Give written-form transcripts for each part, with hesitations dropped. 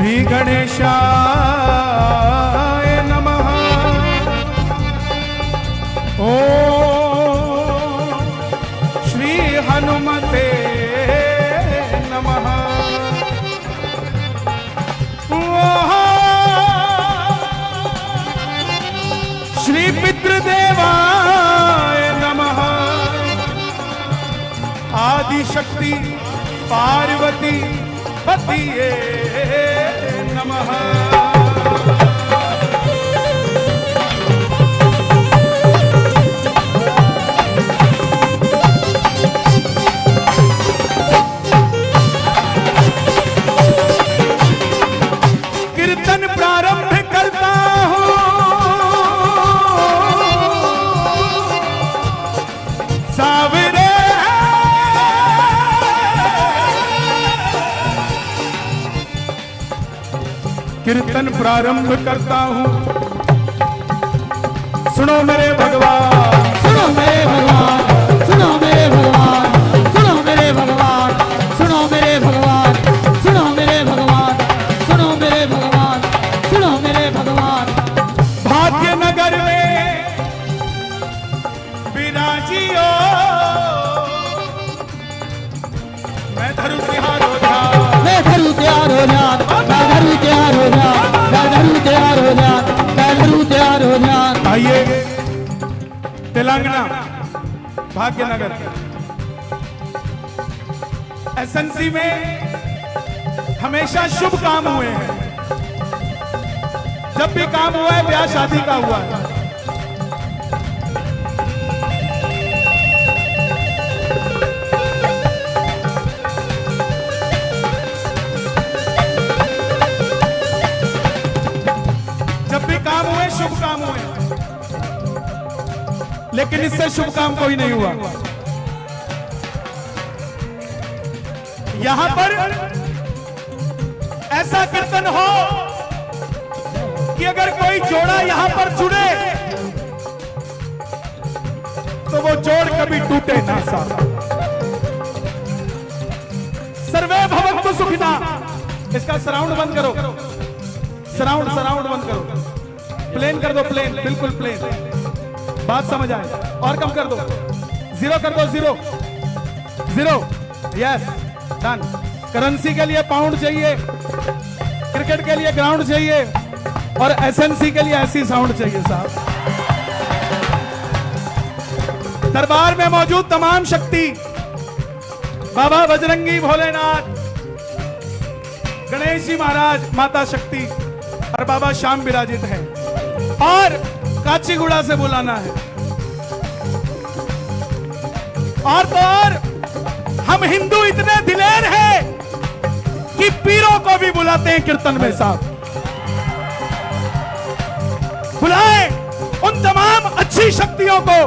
श्री गणेशाय नमः। ओम श्री हनुमते नमः। श्री पितृदेवाय नमः। आदिशक्ति पार्वती पतिये नमः। कीर्तन प्रारंभ करता हूँ सावरे कीर्तन प्रारंभ करता हूँ। सुनो मेरे भगवान, सुनो मेरे भगवान, सुनो मेरे भगवान, सुनो मेरे भगवान, सुनो मेरे भगवान, सुनो मेरे भगवान, सुनो मेरे भगवान, सुनो मेरे भगवान। भाग्यनगर में विराजियो मैं धरू तिहार हो ध्यान, मैं धरू तैयार हो ध्यान, मैं धरू तैयार हो ध्यान, मैं धरू तैयार हो ध्यान, मैं धरू तैयार हो ध्यान। आइए तेलंगाना भाग्यनगर एसएनसी में हमेशा शुभ काम हुए हैं। जब भी काम हुआ है ब्याह शादी का हुआ है। जब भी काम हुए शुभ काम हुए, लेकिन इससे शुभ काम कोई नहीं हुआ। यहां पर ऐसा कीर्तन हो कि अगर कोई जोड़ा यहां पर जुड़े तो वो जोड़ कभी टूटे ना सा। सर्वे भवन्तु सुखिनः। इसका सराउंड बंद करो, सराउंड बंद करो, प्लेन कर दो, प्लेन बिल्कुल प्लेन, बात समझ आए। और कम कर दो, जीरो कर दो, जीरो। Yes done. करेंसी के लिए पाउंड चाहिए, क्रिकेट के लिए ग्राउंड चाहिए, और एसएनसी के लिए ऐसी साउंड चाहिए साहब। दरबार में मौजूद तमाम शक्ति, बाबा बजरंगी भोलेनाथ, गणेश जी महाराज, माता शक्ति और बाबा श्याम विराजित हैं। और काचीगुड़ा से बुलाना है। और तो और हम हिंदू इतने दिलेर हैं कि पीरों को भी बुलाते हैं कीर्तन में साहब। बुलाएं उन तमाम अच्छी शक्तियों को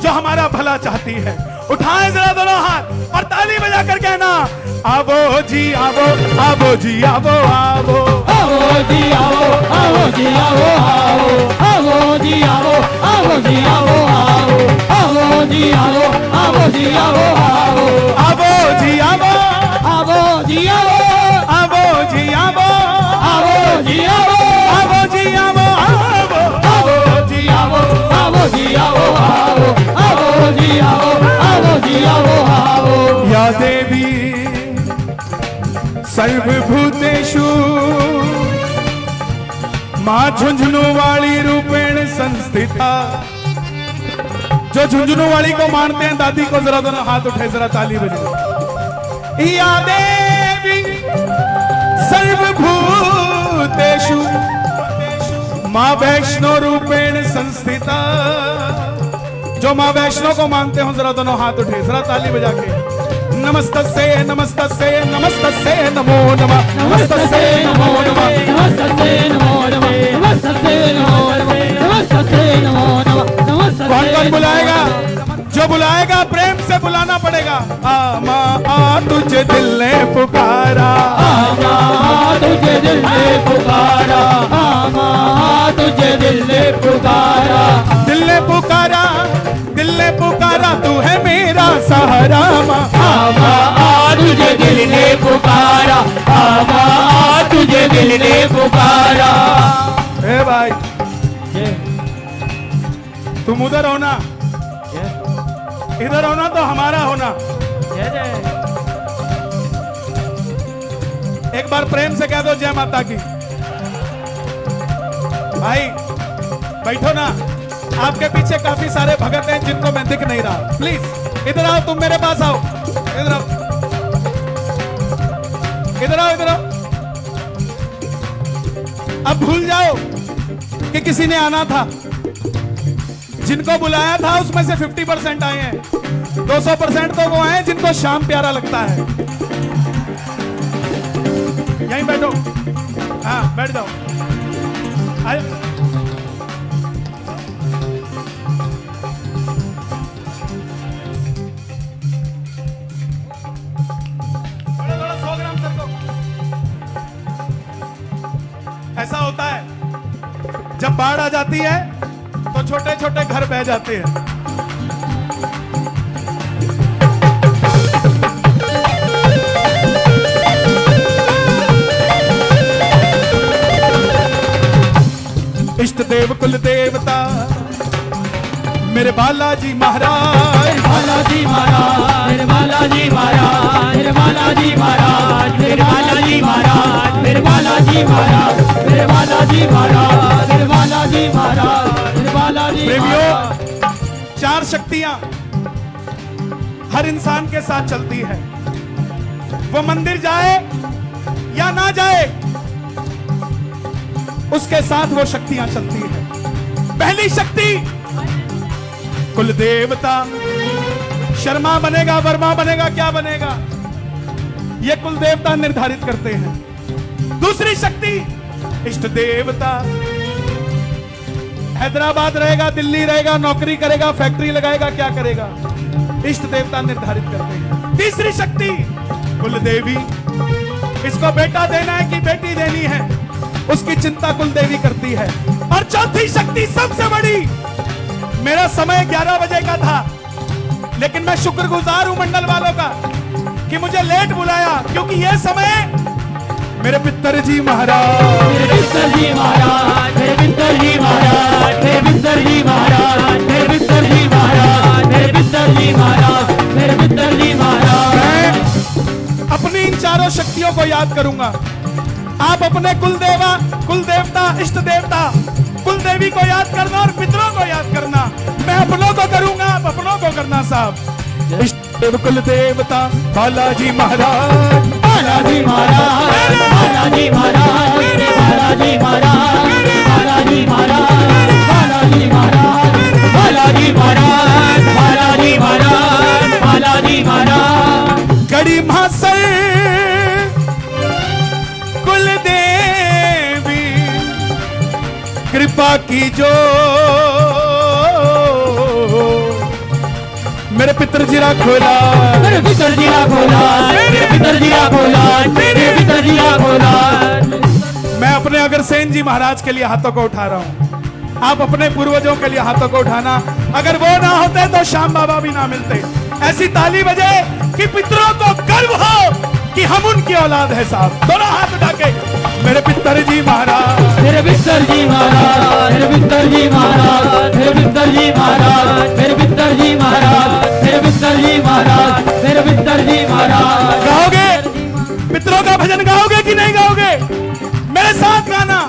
जो हमारा भला चाहती है। उठाएं जरा दोनों हाथ और ताली बजाकर कहना, आवो जी आवो, आवो जी आवो, आवो आवो जी आओ, आवो जी आओ, आओ आवो जी आओ, आवो जी आओ, आओ आवो जी आओ, आवो जी आओ, आओ आवो जी आवो, आवो जी आओ, आवो जी आवो, आवो जी आओ, आवो जी आवो, आवो जी आओ, आवो जी आओ, आओ आवो जी आओ, आवो जी आओ, आओ। या देवी सर्वभूतेषु मां झुंझुनू वाली रूपेण संस्थिता। जो झुंझुनू वाली को मानते हैं दादी को जरा दोनों हाथ उठे, जरा ताली बजाओ। या देवी सर्वभूतेषु मां वैष्णो रूपेण संस्थिता। जो मां वैष्णो को मानते हो जरा दोनों हाथ उठे, जरा ताली बजा के। नमस्तस्यै नमस्तस्यै नमस्तस्यै नमो नमः, नमस्तस्यै नमो नमः, नमस्ते नमो नमः, नमस्ते नमो नमः, नमस्ते नमो नमः, नमस्ते। कौन कौन बुलाएगा? जो बुलाएगा प्रेम से बुलाना पड़ेगा। आमा आ तुझे दिल ने पुकारा, आमा तुझे दिल ने पुकारा, आमा तुझे दिल ने पुकारा, दिल ने पुकारा, दिल ने पुकारा, तू है मेरा सहारा। आमा तुझे दिल ने पुकारा, आमा तुझे दिल मेरे भाई। जय तुम उधर होना, जय इधर होना तो हमारा होना। जय जय। एक बार प्रेम से कह दो जय माता की। भाई बैठो ना, आपके पीछे काफी सारे भगत हैं जिनको मैं दिख नहीं रहा। प्लीज इधर आओ, तुम मेरे पास आओ, इधर आओ, इधर आओ, इधर आओ। अब भूल जाओ कि किसी ने आना था। जिनको बुलाया था उसमें से 50% आए हैं, 200% तो वो आए जिनको शाम प्यारा लगता है। यहीं बैठो, हाँ बैठ जाओ। आए। थोड़ा 100 ग्राम कर दो। ऐसा होता है जब बाढ़ आ जाती है तो छोटे छोटे घर बह जाते हैं। इष्ट देव कुल देवता मेरे बालाजी महाराज, बालाजी महाराज, मेरे बालाजी महाराज, मेरे बालाजी महाराज, मेरे बालाजी महाराज, मेरे बालाजी महाराज, मेरे बालाजी महाराज, मेरे बालाजी महाराज, मेरे बालाजी। प्रेमियों, 4 शक्तियां हर इंसान के साथ चलती है। वो मंदिर जाए या ना जाए, उसके साथ वो शक्तियां चलती है। पहली शक्ति कुल देवता। शर्मा बनेगा, वर्मा बनेगा, क्या बनेगा, ये कुल देवता निर्धारित करते हैं। दूसरी शक्ति इष्ट देवता। हैदराबाद रहेगा, दिल्ली रहेगा, नौकरी करेगा, फैक्ट्री लगाएगा, क्या करेगा, इष्ट देवता निर्धारित करते हैं। तीसरी शक्ति कुल देवी। इसको बेटा देना है कि बेटी देनी है, उसकी चिंता कुल देवी करती है। और चौथी शक्ति सबसे बड़ी, मेरा समय 11 बजे का था, लेकिन मैं शुक्रगुजार हूं मंडल वालों का कि मुझे लेट बुलाया, क्योंकि यह समय मेरे पितर जी महाराज, मेरे पितर जी महाराज, मेरे पितर जी महाराज, मेरे पितर जी महाराज, मेरे पितर जी महाराज, मेरे पितर जी महाराज, मेरे पितर जी महाराज। मैं अपनी इन चारों शक्तियों को याद करूंगा। आप अपने कुल देवा, कुल देवता, इष्ट देवता, कुल देवी को याद करना और पितरों को याद करना। मैं अपनों को करूंगा, आप अपनों को करना साहब। इष्ट देव कुल देवता बालाजी महाराज, बालाजी महाराज, बालाजी महाराज, बालाजी महाराज, बालाजी महाराज, बालाजी महाराज, बालाजी महाराज, बालाजी महाराज, बालाजी महाराज। गड़ी मासर कुल देवी कृपा की जो मेरे पितरजीरा खोला, मेरे पितर जी का खोला, मेरे पितर जी का खोला, मेरे पितर जी का खोला। मैं अपने अग्रसेन जी महाराज के लिए हाथों को उठा रहा हूं। आप अपने पूर्वजों के लिए हाथों को उठाना। अगर वो ना होते तो श्याम बाबा भी ना मिलते। ऐसी ताली बजे कि पितरों को गर्व हो कि हम उनकी औलाद है साहब। दोनों हाथ उठा के मेरे पितर जी महाराज, मेरे पितर जी महाराज, मेरे पितर जी महाराज, मेरे पितर जी महाराज, मेरे पितर जी महाराज, मेरे पितर जी महाराज, मेरे पितर जी महाराज। गाओगे पितरों का भजन, गाओगे कि नहीं गाओगे? मेरे साथ गाना।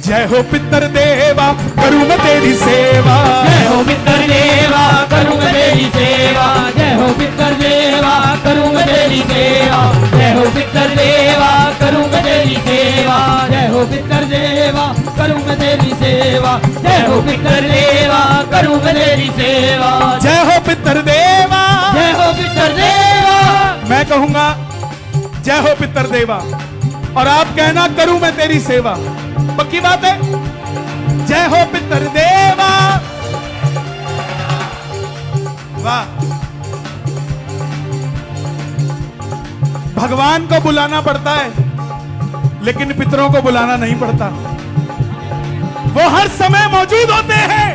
जय हो पितर देवा करूं मैं तेरी सेवा, जय हो पितर देवा करूं मैं तेरी सेवा, जय हो पितर देवा करूं मैं तेरी सेवा, जय हो पितर देवा करूं मैं तेरी सेवा, जय हो पितर देवा करूं मैं तेरी सेवा, जय हो पितर देवा करूं मैं तेरी सेवा, जय हो पितर देवा। जय हो पितर देवा। मैं कहूंगा जय हो पितर देवा और आप कहना करूं मैं तेरी सेवा। पक्की बात है? जय हो पितर देवा। वाह। भगवान को बुलाना पड़ता है लेकिन पितरों को बुलाना नहीं पड़ता। वो हर समय मौजूद होते हैं,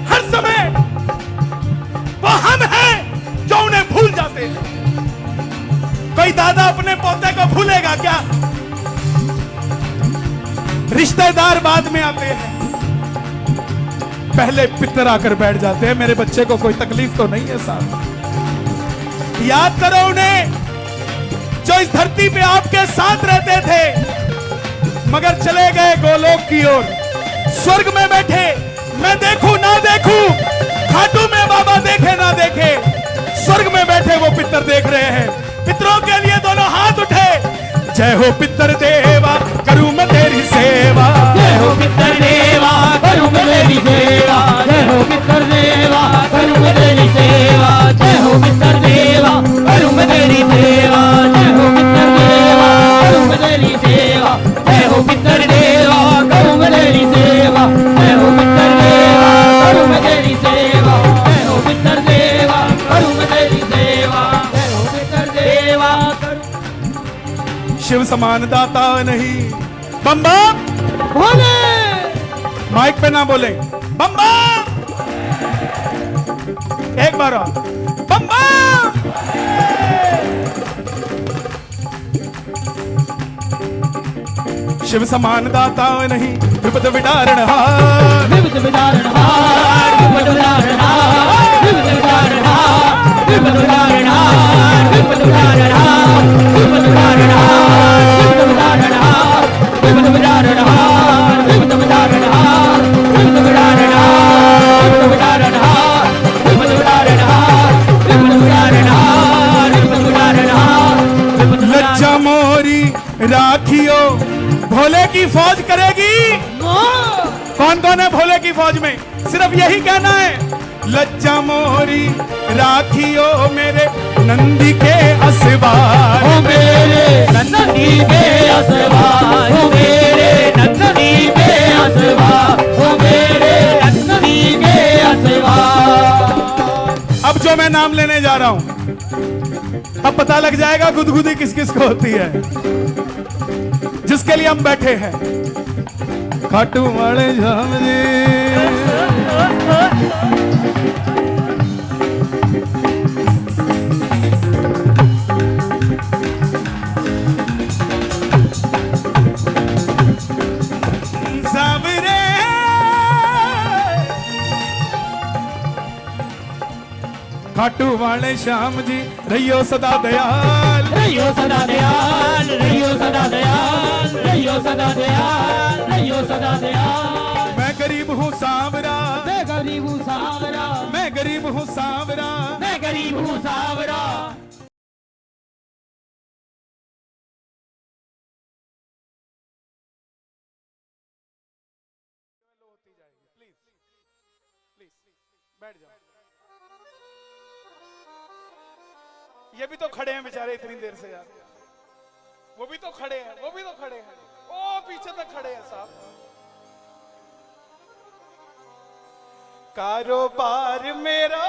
हर समय। वो हम हैं जो उन्हें भूल जाते हैं। कोई दादा अपने पोते को भूलेगा क्या? रिश्तेदार बाद में आते हैं, पहले पितर आकर बैठ जाते हैं। मेरे बच्चे को कोई तकलीफ तो नहीं है साहब। याद करो उन्हें जो इस धरती पे आपके साथ रहते थे मगर चले गए गोलोक की ओर, स्वर्ग में बैठे। मैं देखूं ना देखूं, खाटू में बाबा देखे ना देखे, स्वर्ग में बैठे वो पितर देख रहे हैं। पितरों के लिए दोनों हाथ उठे। जय हो पितर देवा करूं मैं तेरी सेवा, जय हो पितर देवा करूं मैं तेरी सेवा, जय हो पितर देवा करूं मैं तेरी सेवा, जय हो पितर देवा करूं मैं तेरी सेवा, जय हो पितर देवा करूं मैं तेरी सेवा, जय हो पितर देवा करूं मैं तेरी सेवा, जय हो पितर देवा करूं मैं तेरी सेवा, जय हो पितर देवा करूं मैं तेरी सेवा, जय हो पितर देवा करूं। शिव समान दाता नहीं। बम बम भोले माइक पे ना बोले, बम बम। एक बार और, बम बम। शिव समान दाता नहीं, विपद विदारण हार, विपद विदारण हार, विपद विदारण हार, विपद विदारण हार, विपद विदारण हार, विपद विदारण हार, विपद विदारण हार, विपद विदारण हार, विपद विदारण हार, विपद विदारण हार, विपद विदारण हार, विपद विदारण हार, विपद विदारण हार, विपद विदारण हार, विपद विदारण हार, विपद लज्जा मोरी राखियो भोले की फौज करेगी। कौन कौन है भोले की फौज में? सिर्फ यही कहना है, लज्जा मोरी राखियो मेरे नंदी के असवार, ओ मेरे नंदी के असवार, ओ मेरे नंदी के असवार, ओ मेरे नंदी के असवार। अब जो मैं नाम लेने जा रहा हूं, अब पता लग जाएगा गुदगुदी किस किस को होती है। जिसके लिए हम बैठे हैं, खाटू वाले झाम जी, सावरे खाटू वाले श्याम जी, रहियो सदा दयाल, रहियो सदा दयाल, रहियो सदा दयाल, रहियो सदा दयाल, रहियो सदा दयाल। मैं गरीब हूँ सांवरा, मैं गरीब हूँ सांवरा, मैं गरीब हूँ सांवरा, मैं गरीब हूँ सांवरा। बैठ जाओ। ये भी तो खड़े हैं बेचारे इतनी देर से यार, वो भी तो खड़े हैं, वो भी तो खड़े हैं, ओ पीछे तक खड़े हैं साहब। कारोबार मेरा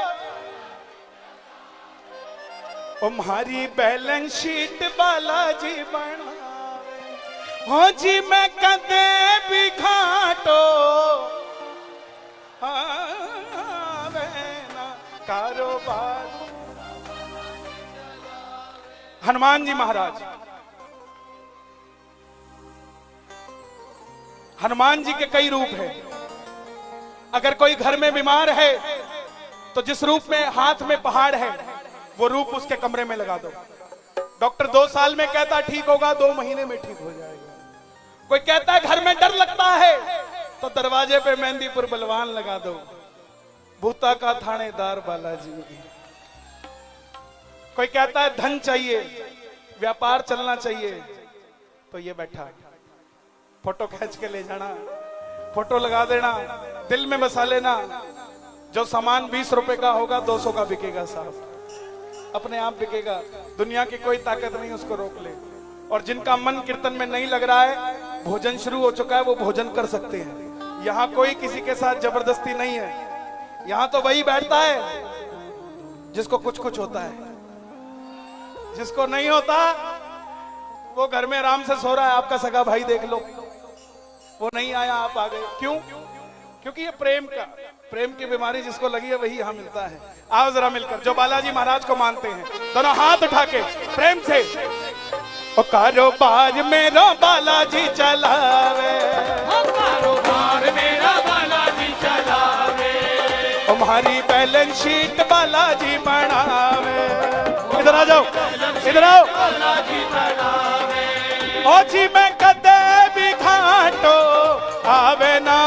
तुम्हारी बैलेंस शीट बालाजी बना, हो जी मैं कदे भी घाटो कारोबार। हनुमान जी महाराज, हनुमान जी के कई रूप हैं। अगर कोई घर में बीमार है तो जिस रूप में हाथ में पहाड़ है वो रूप उसके कमरे में लगा दो। डॉक्टर 2 साल में कहता ठीक होगा, 2 महीने में ठीक हो जाएगा। कोई कहता है घर में डर लगता है तो दरवाजे पे मेहंदीपुर बलवान लगा दो, भूता का थानेदार बालाजी। कोई कहता है धन चाहिए, व्यापार चलना चाहिए, तो ये बैठा फोटो खींच के ले जाना, फोटो लगा देना, दिल में बसा लेना। जो सामान 20 रुपए का होगा 200 का बिकेगा साहब, अपने आप बिकेगा। दुनिया की कोई ताकत नहीं उसको रोक ले। और जिनका मन कीर्तन में नहीं लग रहा है, भोजन शुरू हो चुका है, वो भोजन कर सकते हैं। यहाँ कोई किसी के साथ जबरदस्ती नहीं है। यहाँ तो वही बैठता है जिसको कुछ कुछ होता है, जिसको नहीं होता वो घर में आराम से सो रहा है। आपका सगा भाई देख लो, वो नहीं आया, आप आ गए। क्यों? क्योंकि ये प्रेम की बीमारी जिसको लगी है वही यहाँ मिलता है। आओ जरा मिलकर जो बालाजी महाराज को मानते हैं, दोनों हाथ उठा के प्रेम से ओ कारोबार मेरा बालाजी चलावे, कारोबार मेरा बालाजी चलावे, हमारी बैलेंस शीट बालाजी बनावे। इधर आ जाओ, इधर आओ। बालाजी बनावे, ओ जी मैं कदे भी घाटो आवे ना,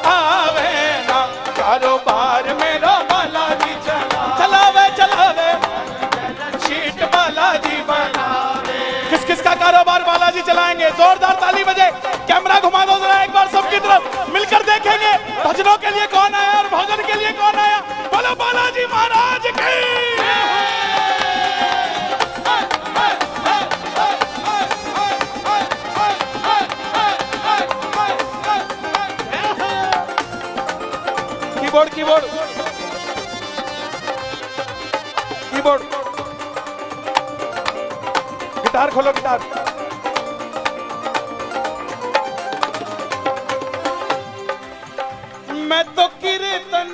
आवे ना, कारोबार मेरा बालाजी चलावे, चलावे शीट बालाजी बनावे। किस किस का कारोबार बालाजी चलाएंगे? जोरदार ताली बजे, कैमरा घुमा दो जरा एक बार सबकी तरफ, मिलकर देखेंगे भजनों के लिए कौन आया और भोजन के लिए कौन आया। बोलो बालाजी महाराज की। कीबोर्ड कीबोर्ड कीबोर्ड, गिटार खोलो, गिटार। मैं तो कीर्तन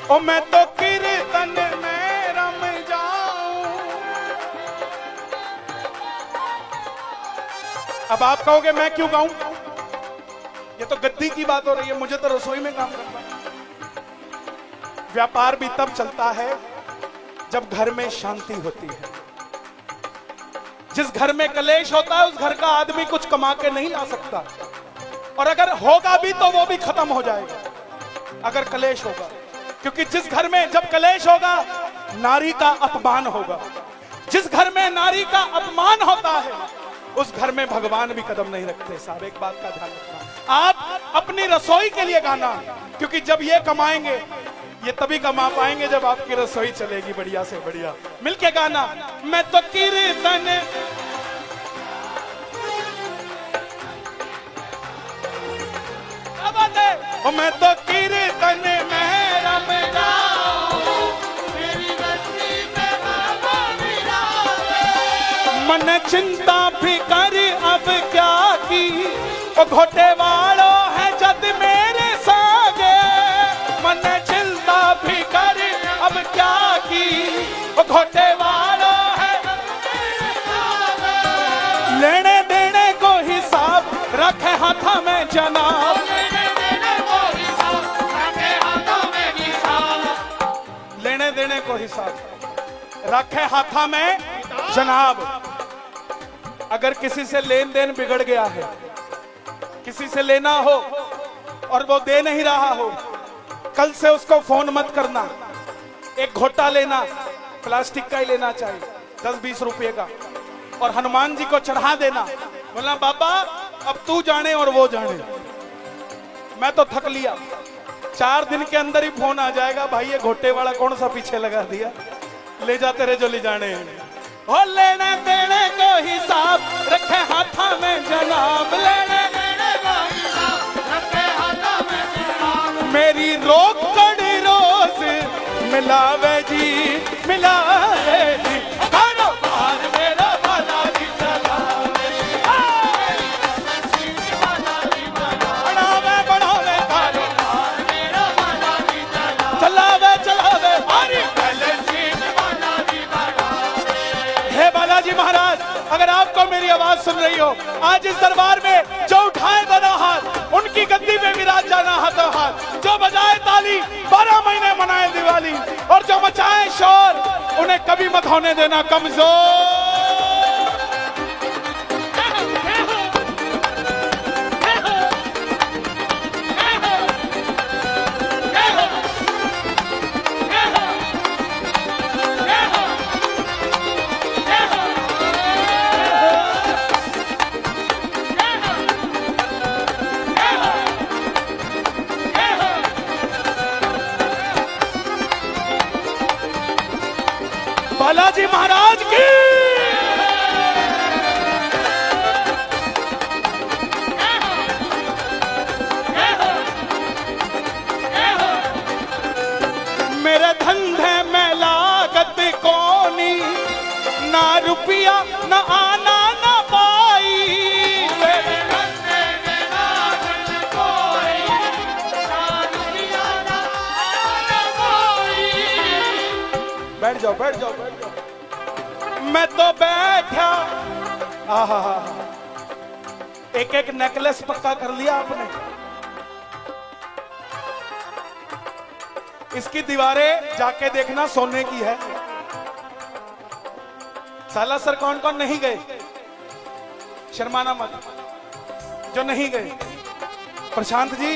ओ मैं तो कीर्तन में रम जाऊं। अब आप कहोगे मैं क्यों गाऊं? ये तो गद्दी की बात हो रही है, मुझे तो रसोई में काम करना है। व्यापार भी तब चलता है जब घर में शांति होती है। जिस घर में कलेश होता है उस घर का आदमी कुछ कमा के नहीं ला सकता, और अगर होगा भी तो वो भी खत्म हो जाएगा अगर कलेश होगा। क्योंकि जिस घर में जब कलेश होगा नारी का अपमान होगा। जिस घर में नारी का अपमान होता है उस घर में भगवान भी कदम नहीं रखते। साहब एक बात का ध्यान रखना, आप अपनी रसोई के लिए गाना, क्योंकि जब ये कमाएंगे ये तभी कमा पाएंगे जब आपकी रसोई चलेगी बढ़िया से बढ़िया। मिलके गाना, मैं तो कीर्तन मैं तो कीर्तन में रम जाऊं, मेरी बस्ती पे बाबा विराजे, मन चिंता फिकर अब क्या की, ओ घोटे वालों है जद मेरे सागे। मन चिंता फिकर अब क्या की, ओ घोटे वालों है मेरे सागे, लेने देने को हिसाब रखे हाथा में जनाब। लेने देने को हिसाब रखे हाथा में जनाब। अगर किसी से लेन देन बिगड़ गया है, किसी से लेना हो और वो दे नहीं रहा हो, कल से उसको फोन मत करना। एक घोटा लेना, प्लास्टिक का ही लेना चाहिए, 10-20 रुपए का, और हनुमान जी को चढ़ा देना। बोला बाबा अब तू जाने और वो जाने, मैं तो थक लिया। 4 दिन के अंदर ही फोन आ जाएगा, भाई ये घोटे वाला कौन सा पीछे लगा दिया, ले जाते रहे जो ले जाने हैं। और लेने देने को हिसाब रखे हाथा में जनाब, लेने देने को हिसाब रखे हाथा में जनाब। मेरी रोक कड़ी रोज मिलावे जी, मिलावे जी, कारोबार मेरा बालाजी चलावे, बढ़ावे बढ़ावे कारोबार मेरा बालाजी चलावे, चलावे हमारी बैलेंस शीट बालाजी बढ़ावे। हे बालाजी महाराज, अगर आपको मेरी आवाज सुन रही हो, आज इस दरबार में जो उठाए दोनों हाथ उनकी गद्दी में विराज जाना हाथों हाथ, जो बजाए ताली 12 महीने मनाए दिवाली, और जो मचाए शोर उन्हें कभी मत होने देना कमजोर। बालाजी महाराज की। मेरे धंधे में लागत कोनी, ना रुपया ना आना ना पाई। मेरे धंधे में लागत कोई, ना रुपया ना आना पाई। बैठ जाओ बैठ जाओ बैठ जाओ। मैं तो बैठा। आहा, एक एक नेकलेस पक्का कर लिया आपने। इसकी दीवारें जाके देखना सोने की है। सालासर कौन कौन नहीं गए? शर्माना मत, जो नहीं गए। प्रशांत जी,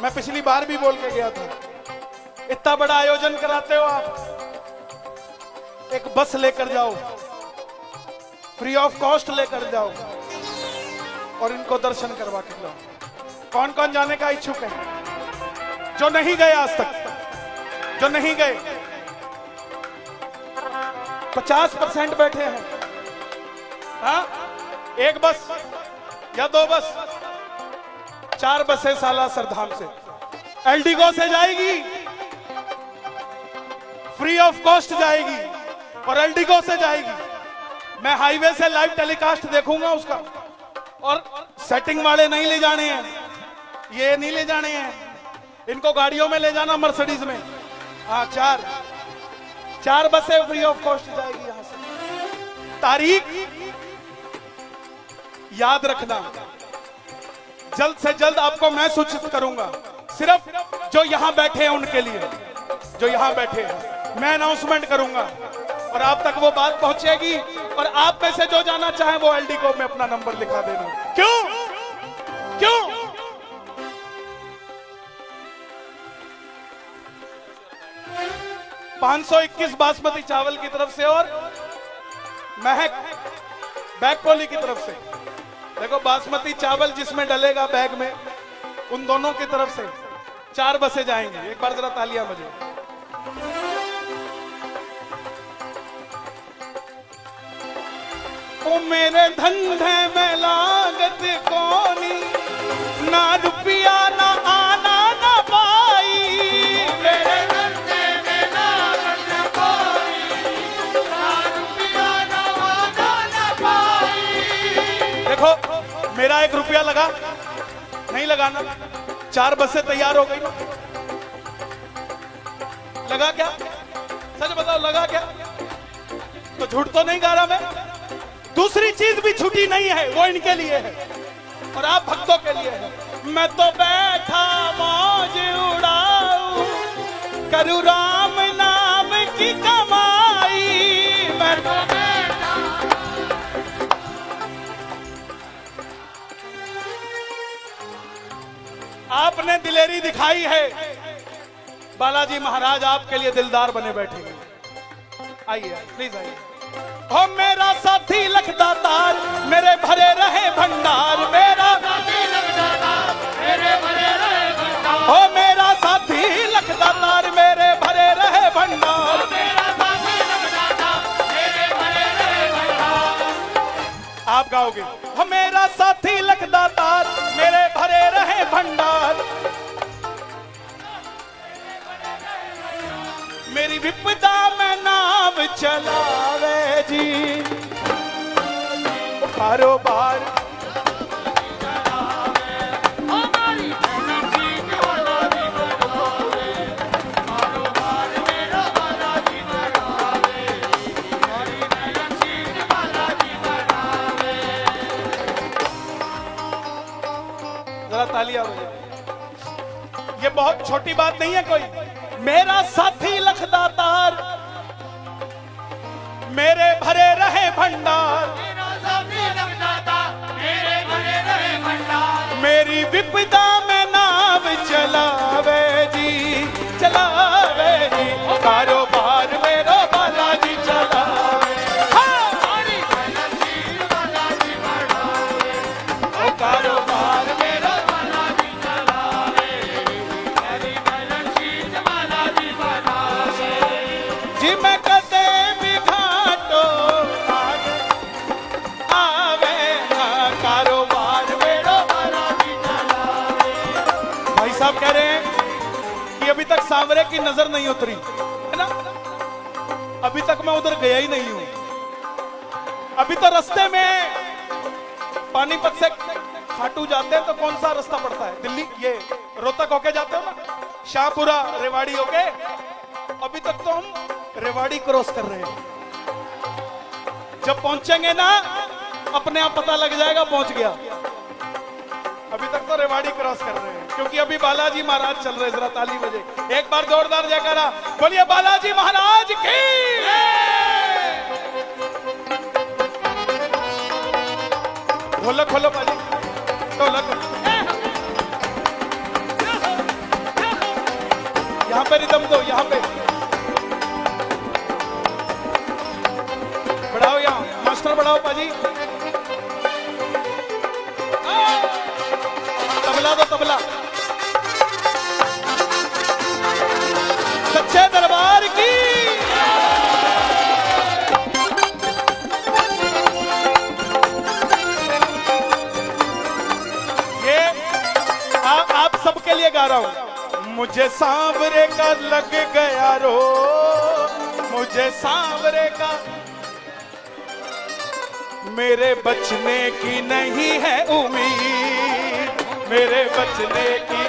मैं पिछली बार भी बोल के गया था, इतना बड़ा आयोजन कराते हो आप, एक बस लेकर जाओ, फ्री ऑफ कॉस्ट लेकर जाओ और इनको दर्शन करवा के लाओ। कौन कौन जाने का इच्छुक है? जो नहीं गए आज तक, जो नहीं गए, 50% बैठे हैं। हाँ, एक बस या 2 बस, 4 बसें सालासर धाम से, एलडीगो से जाएगी, फ्री ऑफ कॉस्ट जाएगी और एलडीगो से जाएगी। मैं हाईवे से लाइव टेलीकास्ट देखूंगा उसका। और सेटिंग वाले नहीं ले जाने हैं, ये नहीं ले जाने हैं, इनको गाड़ियों में ले जाना, मर्सिडीज में। हाँ, 4 बसें फ्री ऑफ कॉस्ट जाएगी यहां से। तारीख याद रखना, जल्द से जल्द आपको मैं सूचित करूंगा। सिर्फ जो यहां बैठे हैं उनके लिए, जो यहां बैठे हैं, मैं अनाउंसमेंट करूंगा और आप तक वो बात पहुंचेगी। और आप में से जो जाना चाहे वो एलडीको में अपना नंबर लिखा देना। क्यों? क्यों? $521 बासमती चावल की तरफ से और महक बैकपोली की तरफ से। देखो, बासमती चावल जिसमें डलेगा बैग में, उन दोनों की तरफ से 4 बसें जाएंगी। एक बार जरा तालियां बजाओ। ओ मेरे धंधे में लागत कोनी, ना रुपया ना आना ना पाई। मेरे धंधे में लागत कोनी, ना रुपया ना आना ना पाई। देखो, मेरा 1 रुपया लगा नहीं लगाना, 4 बसें तैयार हो गई। लगा क्या? सच बताओ, लगा क्या? तो झूठ तो नहीं गा रहा मैं। दूसरी चीज भी छुट्टी नहीं है, वो इनके लिए है और आप भक्तों के लिए है। मैं तो बैठा मौज उड़ाऊं, करूं राम नाम की कमाई। मैं तो बैठा। आपने दिलेरी दिखाई है, बालाजी महाराज आपके लिए दिलदार बने बैठे। आइए, प्लीज आइए। हो मेरा साथी लखदातार, मेरे भरे रहे भंडार। मेरा साथी लखदातार, मेरे भरे रहे भंडार। हो मेरा साथी लखदातार, मेरे भरे रहे भंडार। मेरा साथी लखदातार, मेरे भरे रहे भंडार। आप गाओगे, हो मेरा साथी लखदातार, मेरे भरे रहे भंडार। मेरी विपदा में नाम चलावे जी, कारोबार जरा तालियां बजाओ। ये बहुत छोटी बात नहीं है कोई। मेरा साथी लखदातार, मेरे भरे रहे भंडार। मेरा साथी लखदातार, मेरे भरे रहे भंडार। मेरी विपदा में नाम चलावे जी, चलावे जी, कारोबार मेरा बालाजी चलावे। हमारी बालाजी बालाजी बढ़ावे, ओ कारोबार मेरा बालाजी चलावे। मेरी बालाजी बालाजी बढ़ावे जी। मैं कदे भी घाटो आवे ना, कारोबार मेरा बालाजी चलावे। भाई साहब कह रहे हैं कि अभी तक सांवरे की नजर नहीं उतरी है ना। अभी तक मैं उधर गया ही नहीं हूं। अभी तो रास्ते में पानीपत से खाटू जाते हैं तो कौन सा रास्ता पड़ता है? दिल्ली, ये रोहतक होके जाते हो ना, शाहपुरा रेवाड़ी होके। अभी तक तो हम रेवाड़ी क्रॉस कर रहे हैं। जब पहुंचेंगे ना अपने आप पता लग जाएगा पहुंच गया। अभी तक तो रेवाड़ी क्रॉस कर रहे हैं क्योंकि अभी बालाजी महाराज चल रहे हैं। जरा ताली बजे एक बार जोरदार जयकारा बोलिए बालाजी महाराज की। ढोलक खोलो बाजी, ढोलक यहाँ पे रिदम दो, यहाँ पे बढ़ाओ, यहाँ मास्टर बढ़ाओ बाजी। तबला दो तबला। सच्चे दरबार की। ये आप सबके लिए गा रहा हूं। मुझे सांवरे का लग गया रो, मुझे सांवरे का, मेरे बचने की नहीं है उम्मीद, मेरे बचने की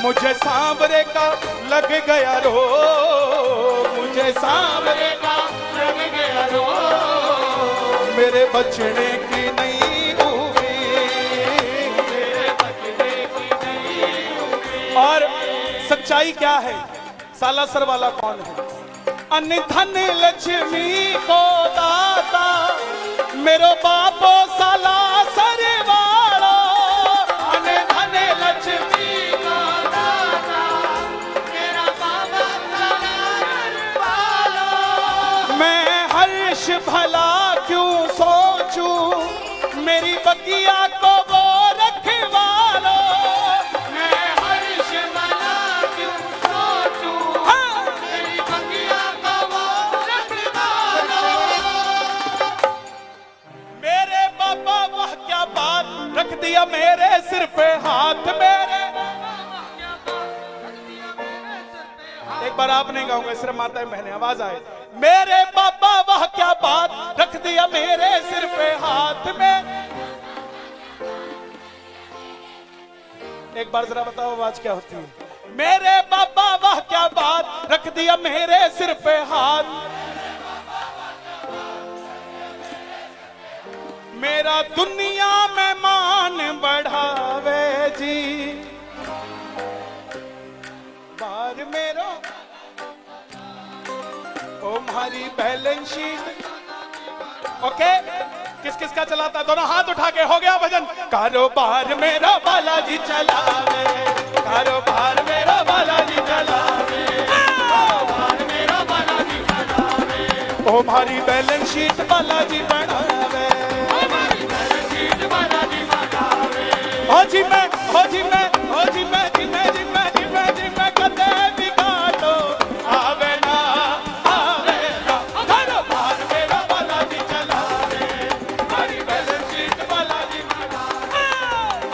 मुझे सांवरे का लग गया रो, मुझे सांवरे का लग गया रो, मेरे बचने की नहीं उम्मीद, मेरे बचने की नहीं उम्मीद। और सच्चाई क्या है? सालासर वाला कौन है? अन्न धन लक्ष्मी को दाता मेरो बापो सालासर वाला, अन्न धन लक्ष्मी को दाता मेरा बाबा सालासर वाला। मैं हर्ष भला क्यों सोचूं मेरी बगिया को वो रखवालो, मैं हर्ष भला क्यों सोचूं मेरी बगिया को वो रखवालो। मेरे बाबा वह क्या बात रख दिया मेरे सिर पे हाथ, मेरे एक बार आप नहीं गाऊंगा सिर्फ माता बहने आवाज आए। मेरे बाबा वह क्या बात रख दिया मेरे सिर पे हाथ में। एक बार जरा बताओ आवाज क्या होती है? मेरे बाबा वह क्या बात रख दिया मेरे सिर पे हाथ, मेरा दुनिया में मान बढ़ावे जी, बार मेरो ओ हमारी बैलेंस शीट। ओके, किस किस का चलाता? दोनों हाथ उठा के हो गया भजन। कारोबार मेरा बालाजी चलावे, कारोबार मेरा बालाजी चलावे, कारोबार मेरा बालाजी चलावे, ओ हमारी बैलेंस शीट बालाजी बनावे, हमारी बैलेंस शीट बालाजी बनावे। हो जी मैं, हो जी मैं, हो जी मैं, जी मैं, जी मैं, जी मैं, जी मैं कदे भी काटो आवे ना, आवे ना। कारोबार मेरा बालाजी चलावे, हमारी बैलेंस शीट बालाजी बनावे,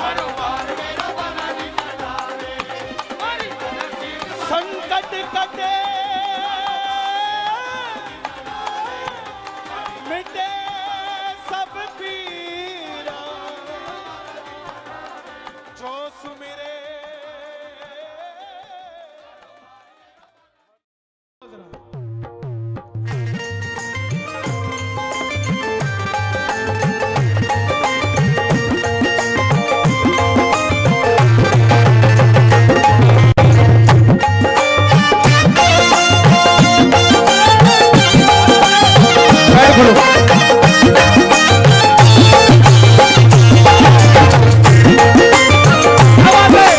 कारोबार मेरा बालाजी चलावे, हमारी बैलेंस शीट। संकट कटे मिटे सब पीरा, जो सुमिरे। आवाज है।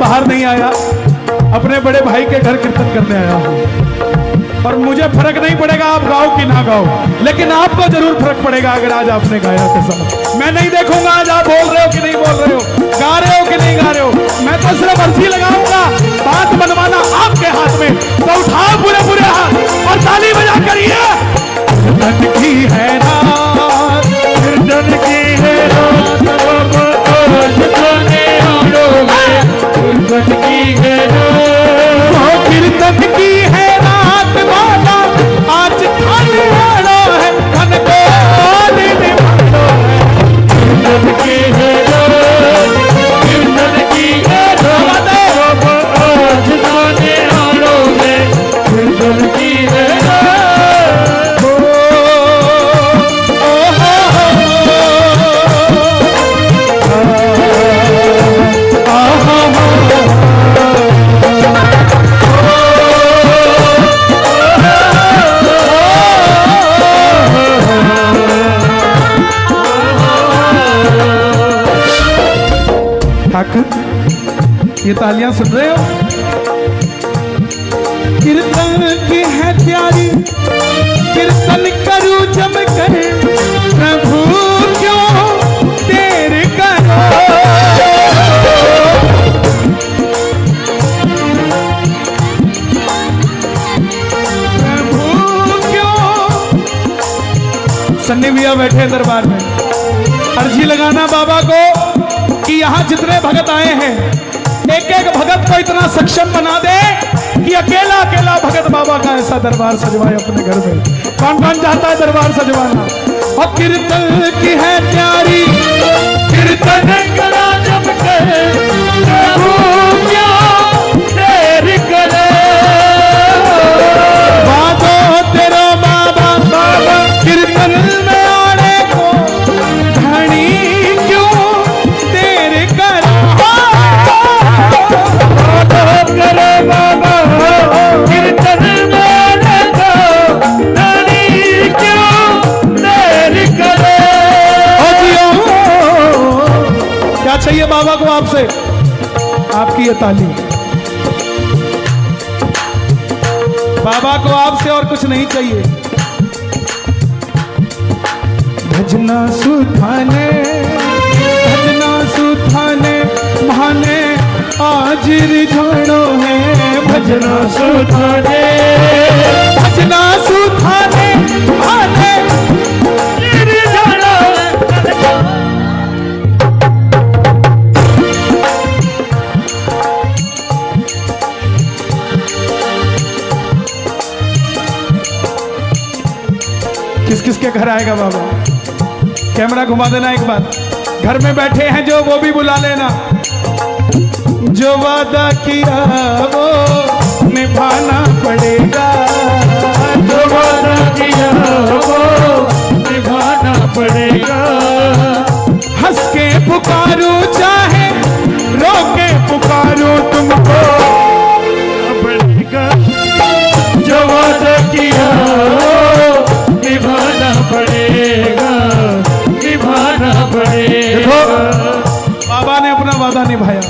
बाहर नहीं आया, अपने बड़े भाई के घर कीर्तन करने आया हूँ। और मुझे फर्क नहीं पड़ेगा आप गाओ कि ना गाओ, लेकिन आपको जरूर फर्क पड़ेगा अगर आज आपने गाया तो सब। मैं नहीं देखूंगा आज आप बोल रहे हो कि नहीं बोल रहे हो, गा रहे हो कि नहीं गा रहे हो। मैं तो सिर्फ अर्जी लगाऊंगा, बात मनवाना आपके हाथ में। तो उठाओ पूरे पूरे हाथ और ताली बजा करिए। कीर्तन की है रात, कीर्तन की है रात, कीर्तन की है रात, कीर्तन की है रात बाबा आज खाने वाला है, धन को लेने वाला है। कीर्तन की है रात, कीर्तन की है रात आज खाने वाला है, कीर्तन की है रात। ये तालियां सुन रहे हो? कीर्तन की है प्यारी, कीर्तन करूं जम कर, प्रभु क्यों देर करो। प्रभु क्यों। सन्नी भैया बैठे दरबार में, अर्जी लगाना बाबा को कि यहाँ जितने भगत आए हैं एक एक भगत को इतना सक्षम बना दे कि अकेला अकेला भगत बाबा का ऐसा दरबार सजवाए अपने घर में। कौन कौन चाहता है दरबार सजवाना? और कीर्तन की है प्यारी, कीर्तन करा जब करे, प्रभु क्यों देर करे। बाबो तेरो बाबा बाबा कीर्तन में आने को, धनी क्यों देर करे। करे बाबा कीर्तन में को, धनी क्यों देर करे। क्या चाहिए बाबा को आपसे? आपकी ये ताली। बाबा को आपसे और कुछ नहीं चाहिए। भजना सुधाने, भजना सुधाने महाने आज रिझाणो है, भजना सुधाने, भजना सुधाने महाने रिझाणो है। किस किस के घर आएगा बाबा? कैमरा घुमा देना एक बार। घर में बैठे हैं जो, वो भी बुला लेना। जो वादा किया वो निभाना पड़ेगा, जो वादा किया वो निभाना पड़ेगा। हंस के पुकारो चाहे रो के पुकारो तुमको पड़ेगा। जो वादा किया वो निभाना पड़ेगा, निभाना पड़ेगा। बाबा ने अपना वादा निभाया।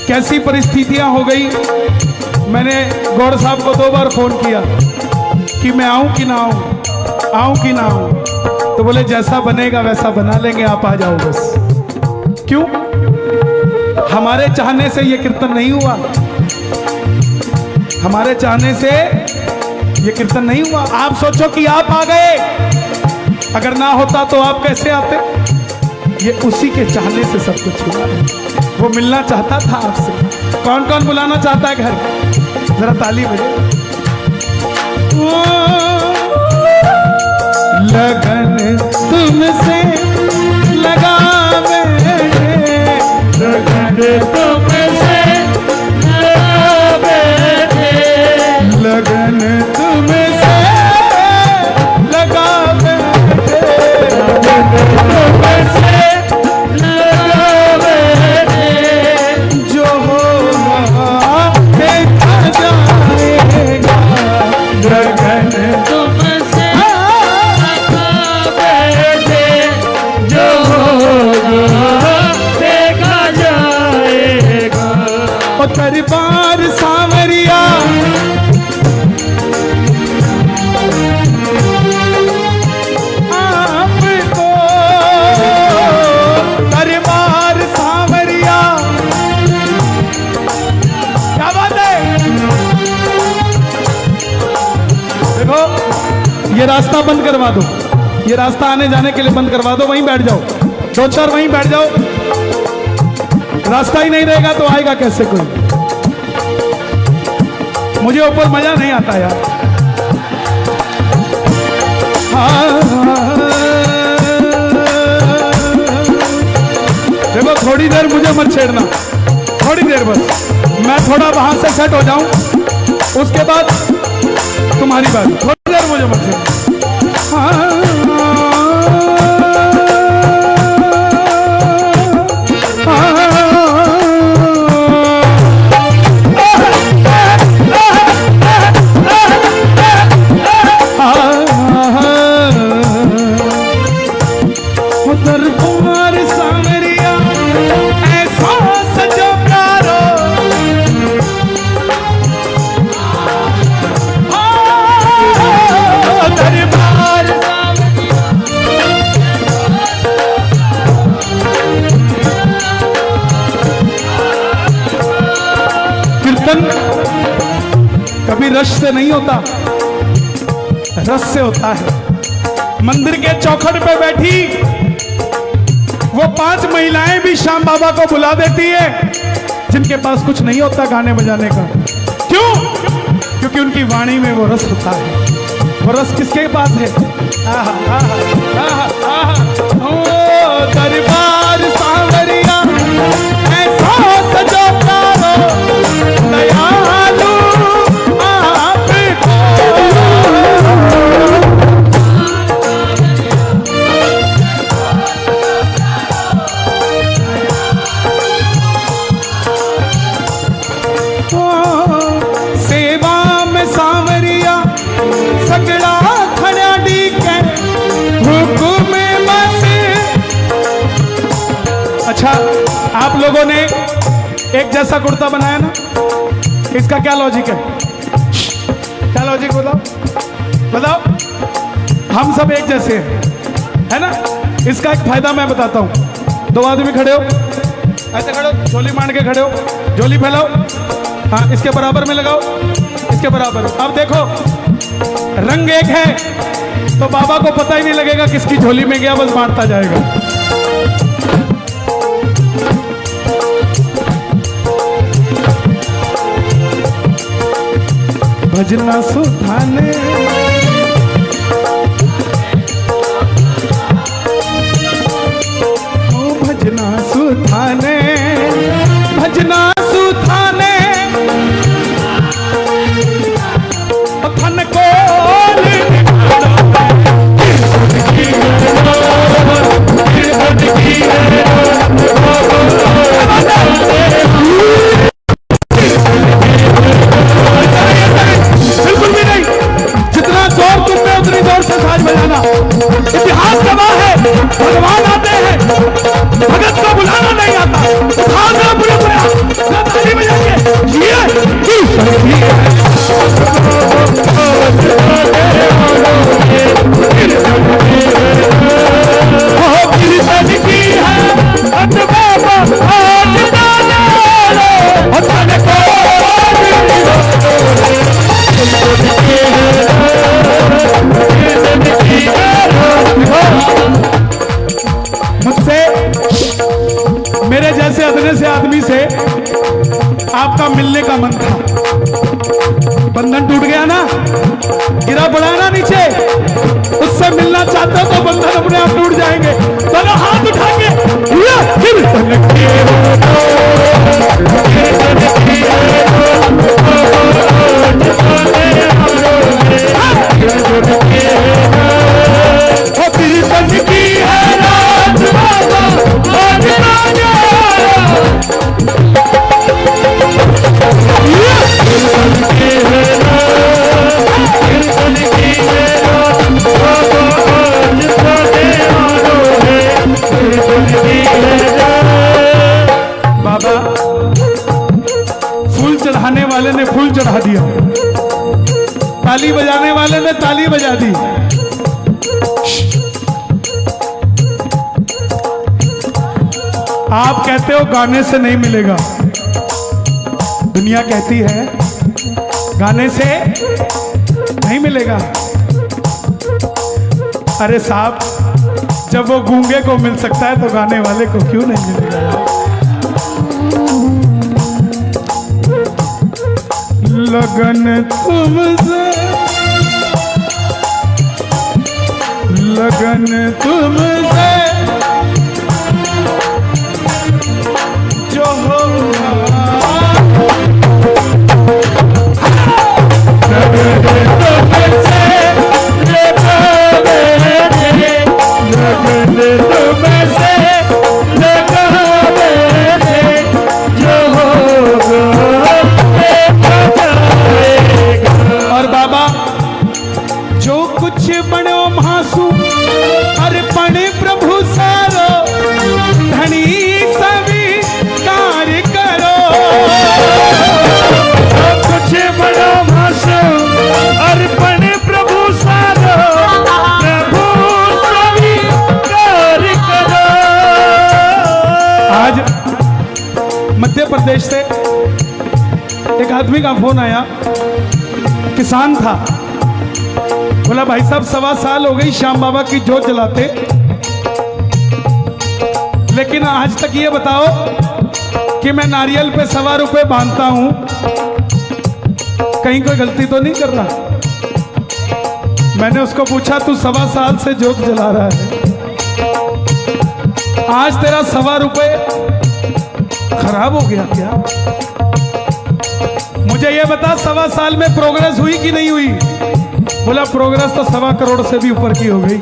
कैसी परिस्थितियां हो गई। मैंने गौड़ साहब को 2 बार फोन किया कि मैं आऊं कि ना आऊं, आऊं कि ना आऊं। तो बोले जैसा बनेगा वैसा बना लेंगे, आप आ जाओ बस। क्यों? हमारे चाहने से ये कीर्तन नहीं हुआ, हमारे चाहने से ये कीर्तन नहीं हुआ। आप सोचो कि आप आ गए, अगर ना होता तो आप कैसे आते? ये उसी के चाहने से सब कुछ हुआ है। वो मिलना चाहता था आपसे। कौन कौन बुलाना चाहता है घर? जरा ताली बजे। लगन तुमसे लगावे, लगन तुमसे लगावे, लगन तुमसे लगावे, लगन तुमसे लगन तुम रास्ता बंद करवा दो, ये रास्ता आने जाने के लिए बंद करवा दो। वहीं बैठ जाओ, दो चार वहीं बैठ जाओ। रास्ता ही नहीं रहेगा तो आएगा कैसे कोई? मुझे ऊपर मजा नहीं आता यार। देखो थोड़ी देर मुझे मत छेड़ना, थोड़ी देर बस, मैं थोड़ा वहां से सेट हो जाऊं, उसके बाद तुम्हारी बात। थोड़ी देर मुझे मत छेड़ना। दरबार सांवरिया ऐसा सजो प्यारो, दरबार कीर्तन कभी रस से नहीं होता, रस से होता है। मंदिर के चौखट पे बैठी वो 5 महिलाएं भी श्याम बाबा को बुला देती है, जिनके पास कुछ नहीं होता गाने बजाने का। क्यों? क्योंकि उनकी वाणी में वो रस होता है। वो रस किसके पास है? आहा, आहा, आहा, आहा। ओ दरबार सांवरिया ऐसा सजो प्यारो, दयालु आपको। सेवा में सांवरिया सगड़ा खड़ा डी के हुकुम में बस। अच्छा, आप लोगों ने एक जैसा कुर्ता बनाया ना, इसका क्या लॉजिक है? क्या लॉजिक बताओ, बताओ। हम सब एक जैसे हैं, है ना? इसका एक फायदा मैं बताता हूं। 2 आदमी खड़े हो, ऐसे खड़े हो, झोली मांड के खड़े हो, झोली फैलाओ, हाँ इसके बराबर में लगाओ, इसके बराबर। अब देखो रंग एक है तो बाबा को पता ही नहीं लगेगा किसकी झोली में गया, बस बांटता जाएगा। भजना सुधाने ओ भजना सुधाने, भजना सुधाने धन को बिल्कुल भी नहीं, जितना जोर तुमने उतनी जोर से साज बजाना। इतिहास गवाह है, भगवान आते हैं, भगत को बुलाना नहीं आता, खाना बुला बुला ताली बजा के मुझसे, मेरे जैसे अदने से आदमी से आपका मिलने का मन था, बंधन टूट गया ना, गिरा पड़ा ना नीचे, उससे मिलना चाहते हो तो बंधन अपने आप टूट जाएंगे। दोनों हाथ उठा के बाबा फूल चढ़ाने वाले ने फूल चढ़ा दिया, ताली बजाने वाले ने ताली बजा दी। आप कहते हो गाने से नहीं मिलेगा, दुनिया कहती है गाने से नहीं मिलेगा। अरे साहब, जब वो गूंगे को मिल सकता है तो गाने वाले को क्यों नहीं मिलेगा? लगन तुमसे, लगन तुमसे जो होगा, लगन तुमसे लगन तुमसे लगावे जो होगा और बाबा जो कुछ बनो महासु अर्पण प्रभु सारो धनी सभी कार्य करो। जो कुछ बनो महासु अर्पण प्रभु सारो प्रभु सभी कार्य करो। आज मध्य प्रदेश से एक आदमी का फोन आया, किसान था, बोला भाई साहब 1.25 साल हो गई श्याम बाबा की जोत जलाते, लेकिन आज तक ये बताओ कि मैं नारियल पे 1.25 रुपए बांधता हूं, कहीं कोई गलती तो नहीं कर रहा। मैंने उसको पूछा तू 1.25 साल से जोत जला रहा है, आज तेरा 1.25 रुपए खराब हो गया क्या? मुझे ये बता 1.25 साल में प्रोग्रेस हुई कि नहीं हुई? बोला प्रोग्रेस तो 1.25 करोड़ से भी ऊपर की हो गई।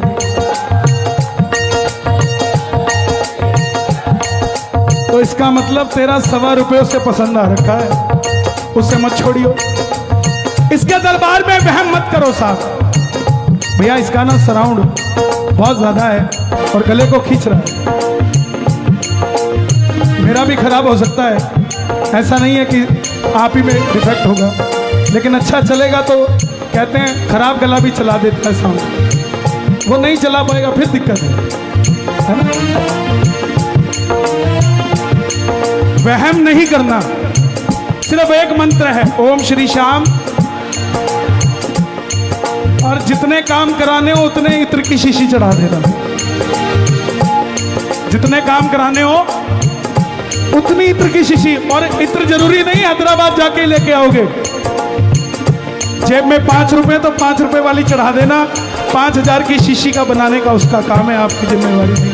तो इसका मतलब तेरा 1.25 रुपये उसे पसंद आ रखा है, उससे मत छोड़ियो, इसके दरबार में वहम मत करो साहब। भैया इसका ना सराउंड बहुत ज्यादा है और गले को खींच रहा है, मेरा भी खराब हो सकता है, ऐसा नहीं है कि आप ही में डिफेक्ट होगा, लेकिन अच्छा चलेगा तो कहते हैं खराब गला भी चला देता है साउंड, वो नहीं चला पाएगा फिर दिक्कत है ना? वहम नहीं करना, सिर्फ एक मंत्र है ओम श्री श्याम, और जितने काम कराने हो उतने इत्र की शीशी चढ़ा देना, जितने काम कराने हो उतनी इत्र की शीशी। और इत्र जरूरी नहीं हैदराबाद जाके लेके आओगे, जेब में 5 रुपए तो 5 रुपए वाली चढ़ा देना, 5000 की शीशी का बनाने का उसका काम है, आपकी जिम्मेवारी नहीं।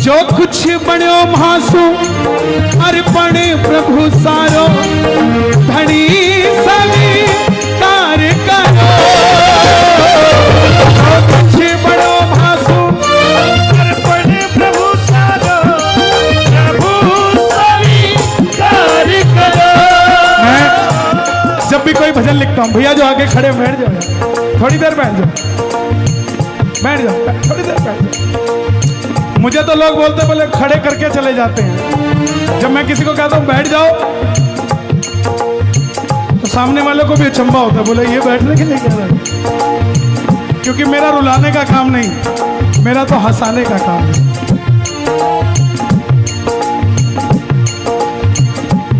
जो कुछ बनो महासु अर्पण प्रभु सारो धनी सभी कार्य करो। जो कुछ बनो महासु अर्पण प्रभु सारो प्रभु सभी कार्य करो। मैं जब भी कोई भजन लिखता हूँ, भैया जो आगे खड़े बैठ जाओ, थोड़ी देर बैठ जाओ, बैठ जाओ, थोड़ी देर बैठ जाओ। मुझे तो लोग बोलते बोले खड़े करके चले जाते हैं, जब मैं किसी को कहता हूँ बैठ जाओ तो सामने वाले को भी अचंभा होता है, बोले ये बैठने के लिए कह रहा है, क्योंकि मेरा रुलाने का काम नहीं, मेरा तो हंसाने का काम है।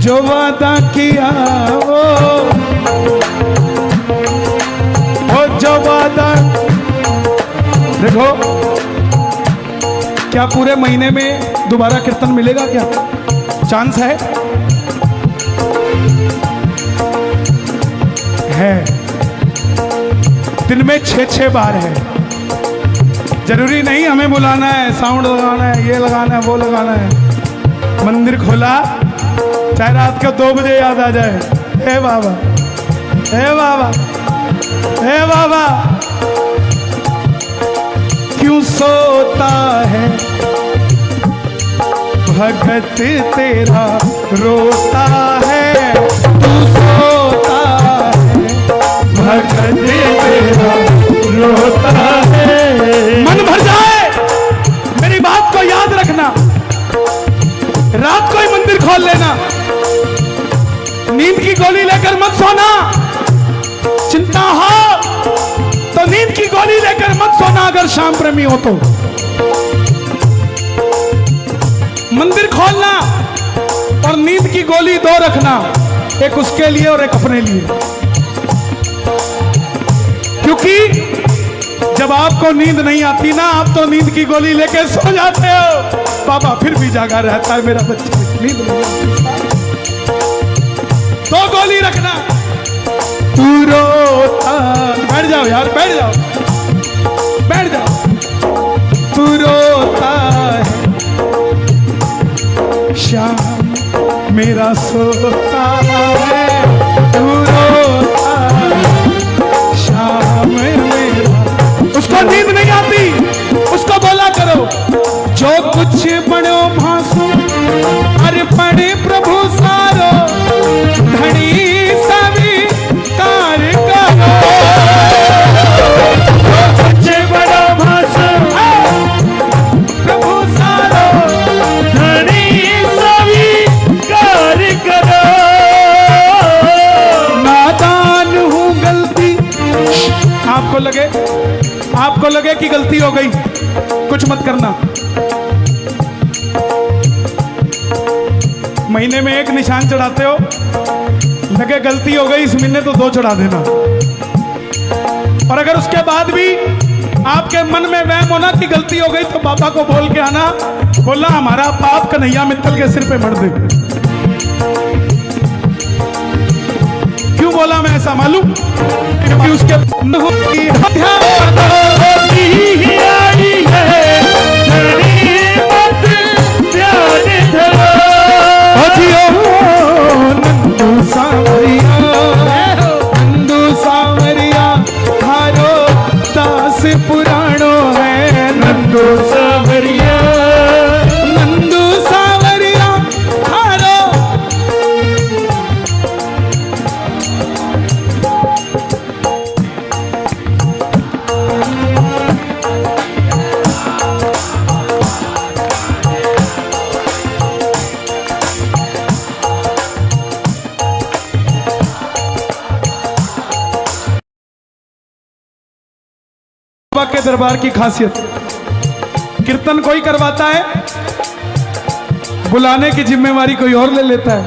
जो वादा किया वो जो वादा, देखो क्या पूरे महीने में दोबारा कीर्तन मिलेगा? क्या चांस है? दिन में 6-6 बार है, जरूरी नहीं हमें बुलाना है, साउंड लगाना है, ये लगाना है, वो लगाना है। मंदिर खोला चाहे रात को 2 बजे याद आ जाए, हे बाबा, हे बाबा, हे बाबा, क्यों सोता है भगत तेरा रोता है, तू सोता है भगत तेरा रोता है। मन भर जाए, मेरी बात को याद रखना, रात को ही मंदिर खोल लेना, नींद की गोली लेकर मत सोना, चिंता हो तो नींद की गोली लेकर मत सोना। अगर शाम प्रेमी हो तो मंदिर खोलना और नींद की गोली 2 रखना, एक उसके लिए और एक अपने लिए, क्योंकि जब आपको नींद नहीं आती ना, आप तो नींद की गोली लेके सो जाते हो, बाबा फिर भी जागा रहता है मेरा बच्चा, नींद नहीं आती। तो गोली रखना, तू रोता, बैठ जाओ यार, बैठ जाओ, बैठ जाओ, तू रोता है शाम मेरा सोता है, तू रोता शाम मेरा। उसको नींद नहीं आती, उसको बोला करो, जो कुछ बनो भासो अरे पड़े प्रभु सारो, धनी सभी कार करो, जो कुछ बनो भासो प्रभु सारो, धनी सभी कार करो। नादान हूँ गलती, आपको लगे कि गलती हो गई, कुछ मत करना। महीने में एक निशान चढ़ाते हो, लगे गलती हो गई इस महीने तो 2 चढ़ा देना। और अगर उसके बाद भी आपके मन में वहम होना कि गलती हो गई, तो बाबा को बोल के आना, बोलना हमारा पाप कन्हैया मित्तल के सिर पे मर दे। क्यों बोला मैं ऐसा मालूम? क्योंकि उसके नंदू सावरिया थारो दास पुराणो है, नंदू सावरिया, नंदू सावरिया थारो। बाबा के दरबार की खासियत, कीर्तन कोई करवाता है, बुलाने की जिम्मेवारी कोई और ले लेता है।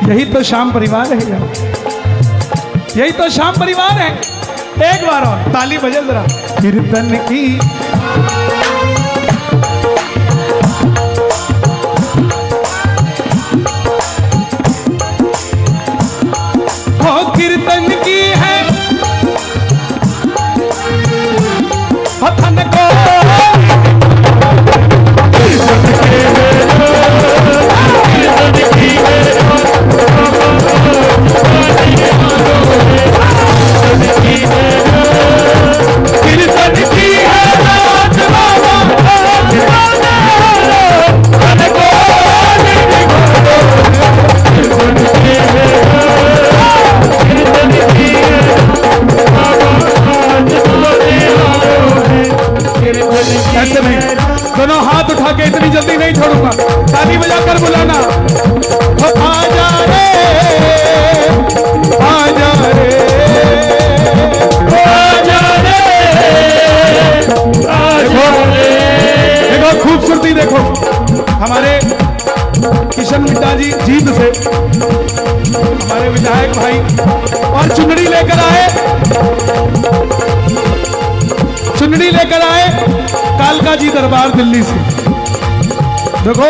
यही तो श्याम परिवार है यार, यही तो श्याम परिवार है। एक बार और ताली बजे जरा, कीर्तन की हो, कीर्तन की है हथन को, ऐसे नहीं, दोनों हाथ उठा के इतनी जल्दी नहीं छोड़ूंगा, ताली बजाकर बुलाना। आजा रे, आजा रे, आजा रे, आजा रे। देखो खूबसूरती देखो, हमारे किशन मिट्टा जी जीत से हमारे विधायक भाई, और चुनरी लेकर आए, चुनरी लेकर आए कालका जी दरबार दिल्ली से। देखो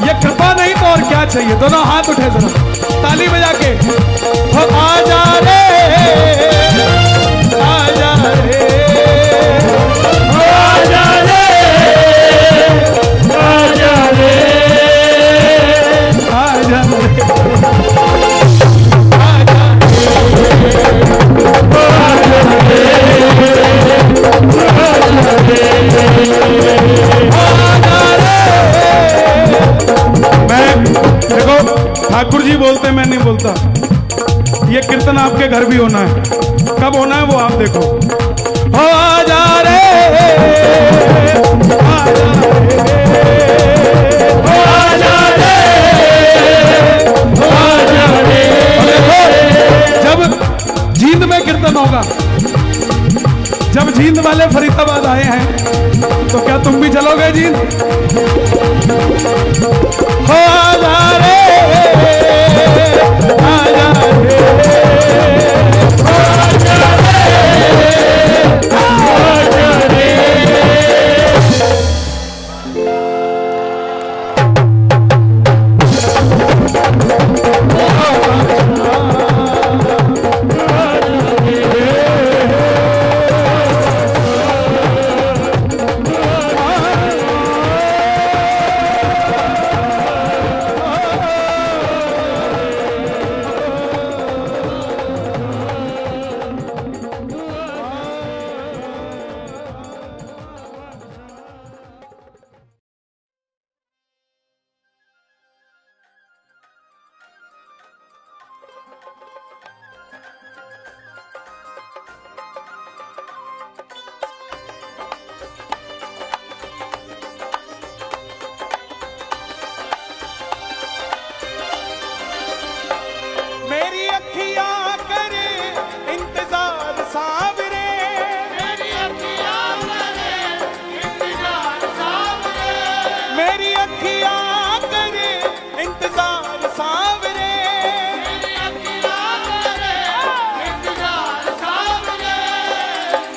ये कृपा नहीं तो और क्या चाहिए। दोनों हाथ उठे जरा, ताली बजा के, हो आजा रे, आजा रे, आजा रे, आजा रे, आजा देखो ठाकुर जी बोलते, मैं नहीं बोलता। ये कीर्तन आपके घर भी होना है, कब होना है वो आप देखो। हो आजा रे, आजा रे, आजा रे। जब जींद में कीर्तन होगा, जब जींद वाले फरीदाबाद आए हैं, तो क्या तुम भी चलोगे जींद? हो आजा रे, आजा रे, आजा रे,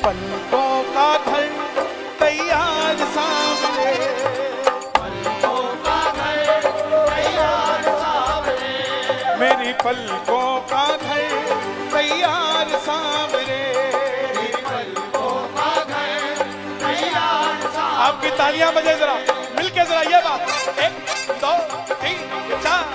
पलकों का घर तैयार सामने, पलकों का घर तैयार सामने, मेरी पलकों का घर तैयार सामने, मेरी पलकों का घर तैयार सामने। आपकी तालियां बजे जरा मिलके जरा ये बात, 1 2 3 4।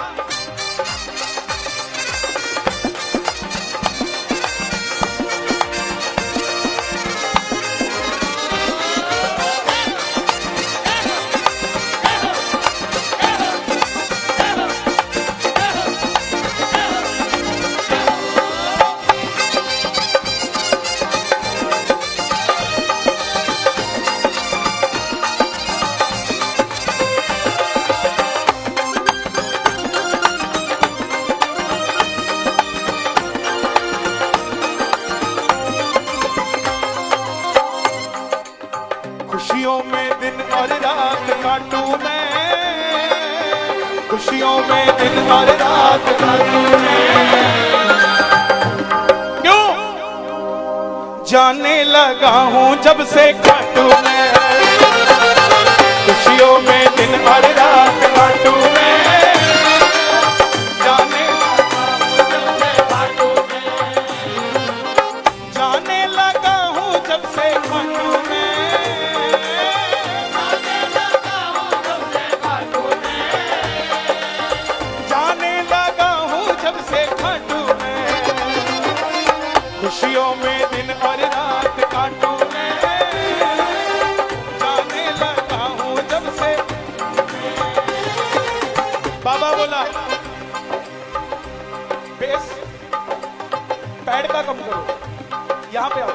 खुशियों में दिन और रात काटूं मैं, खुशियों में दिन और रात काटूं मैं, क्यों जाने लगा हूं जब से काटूं मैं, खुशियों में दिन और रात काटूं मैं, जाने लगा हूं जब से काटूं मैं, जाने लगा हूं जब से काटूं मैं, खुशियों में दिन और रात काटूं मैं, जाने लगा हूं जब से। बाबा बोला बेस पैड का कम करो, यहां पे आओ,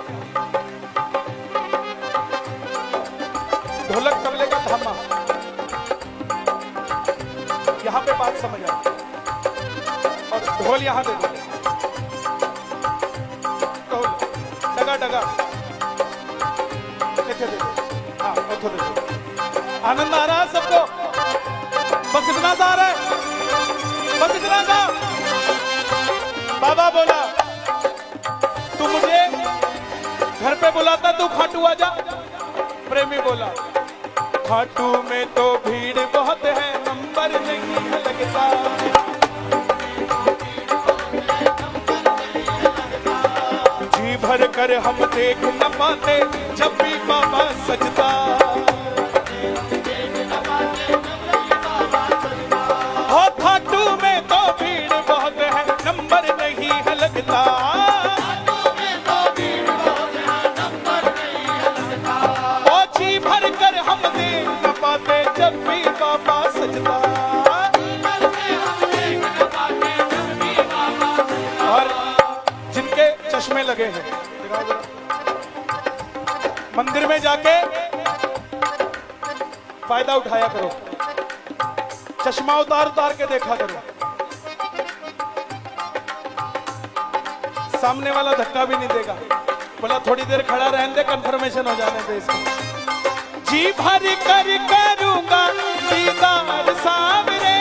ढोलक तबले का धामा, यहां पे बात समझ आ, और ढोल यहां दे दो, डगा डगा कैसे दे, हाँ उठो दे। आनंद आ रहा है सबको? बस इतना सा आ रहा है, बस इतना सा। बाबा बोला तू मुझे घर पे बुलाता, तू खाटू आजा। प्रेमी बोला खाटू में तो भीड़ बहुत है, नंबर नहीं लगता, भर कर हम देख न पाते जब भी बाबा सजदा, हो खाटू में तो भीड़ बहुत है, नंबर नहीं है लगता, ओ जी भर कर हम देख न पाते जब भी बाबा सजदा, और जिनके चश्मे लगे हैं मंदिर में जाके फायदा उठाया करो, चश्मा उतार उतार के देखा करो, सामने वाला धक्का भी नहीं देगा, बोला थोड़ी देर खड़ा रहने दे, कंफर्मेशन हो जाने दे इसको। जी भर कर करूंगा दीदार सामने,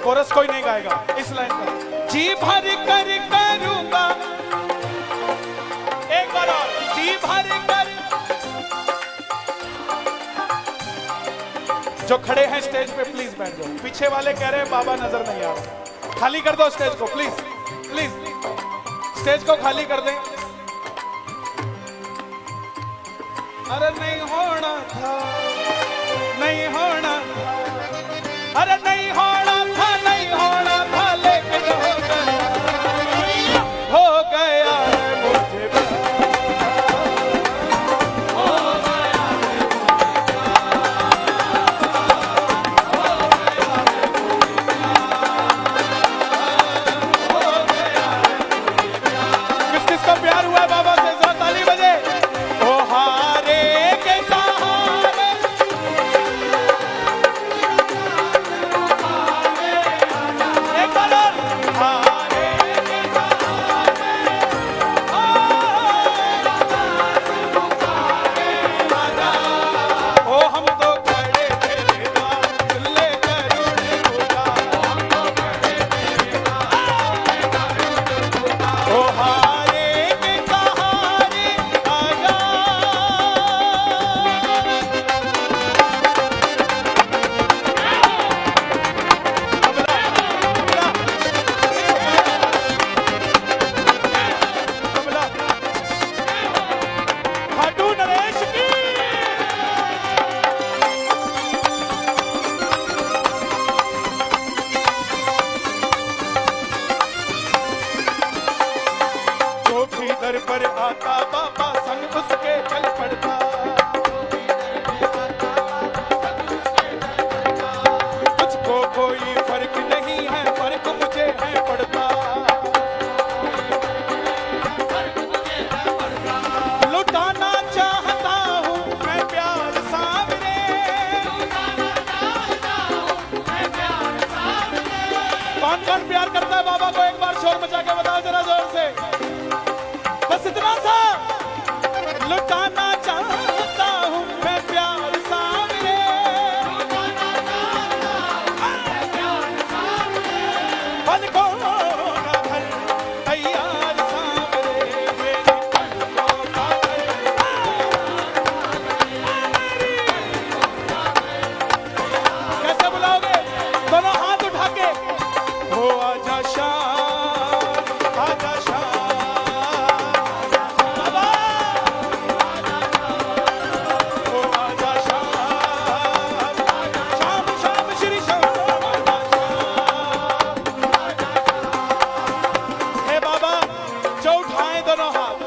कोरस कोई नहीं गाएगा इस लाइन का। जी भर कर करूंगा, एक बार और, जी भर कर। जो खड़े हैं स्टेज पे प्लीज बैठ जाओ, पीछे वाले कह रहे हैं बाबा नजर नहीं आ रहा, खाली कर दो स्टेज को प्लीज, प्लीज स्टेज को खाली कर दें। अरे नहीं होना था, नहीं होना था, अरे नहीं होना था, नहीं होना था, लेकिन हो गया है मुझे किस किस का प्यार हुआ है बाबा से, जरा ताली बजे। ओ हारे के सहारे पर आता बाबा संग उसके चल पड़ता। तुझको कोई फर्क नहीं है, फर्क मुझे है पड़ता। लुटाना चाहता हूँ मैं प्यार सामने, कौन कौन प्यार करता है बाबा को एक बार शोर मचा के बताओ जरा जोर से, बस इतना सा। लुटाना चाहता हूँ मैं प्यार सामने, मन को ना घर तैयार सामने, मेरी पलकों का घर। कैसे बुलाओगे? दोनों हाथ उठा के, हो आजा शाम, आजा शाम बाबा, हो आजा शाम, शाम शाम श्री शाम, आजा शाम। हे बाबा, जो उठाए दोनों हाथ,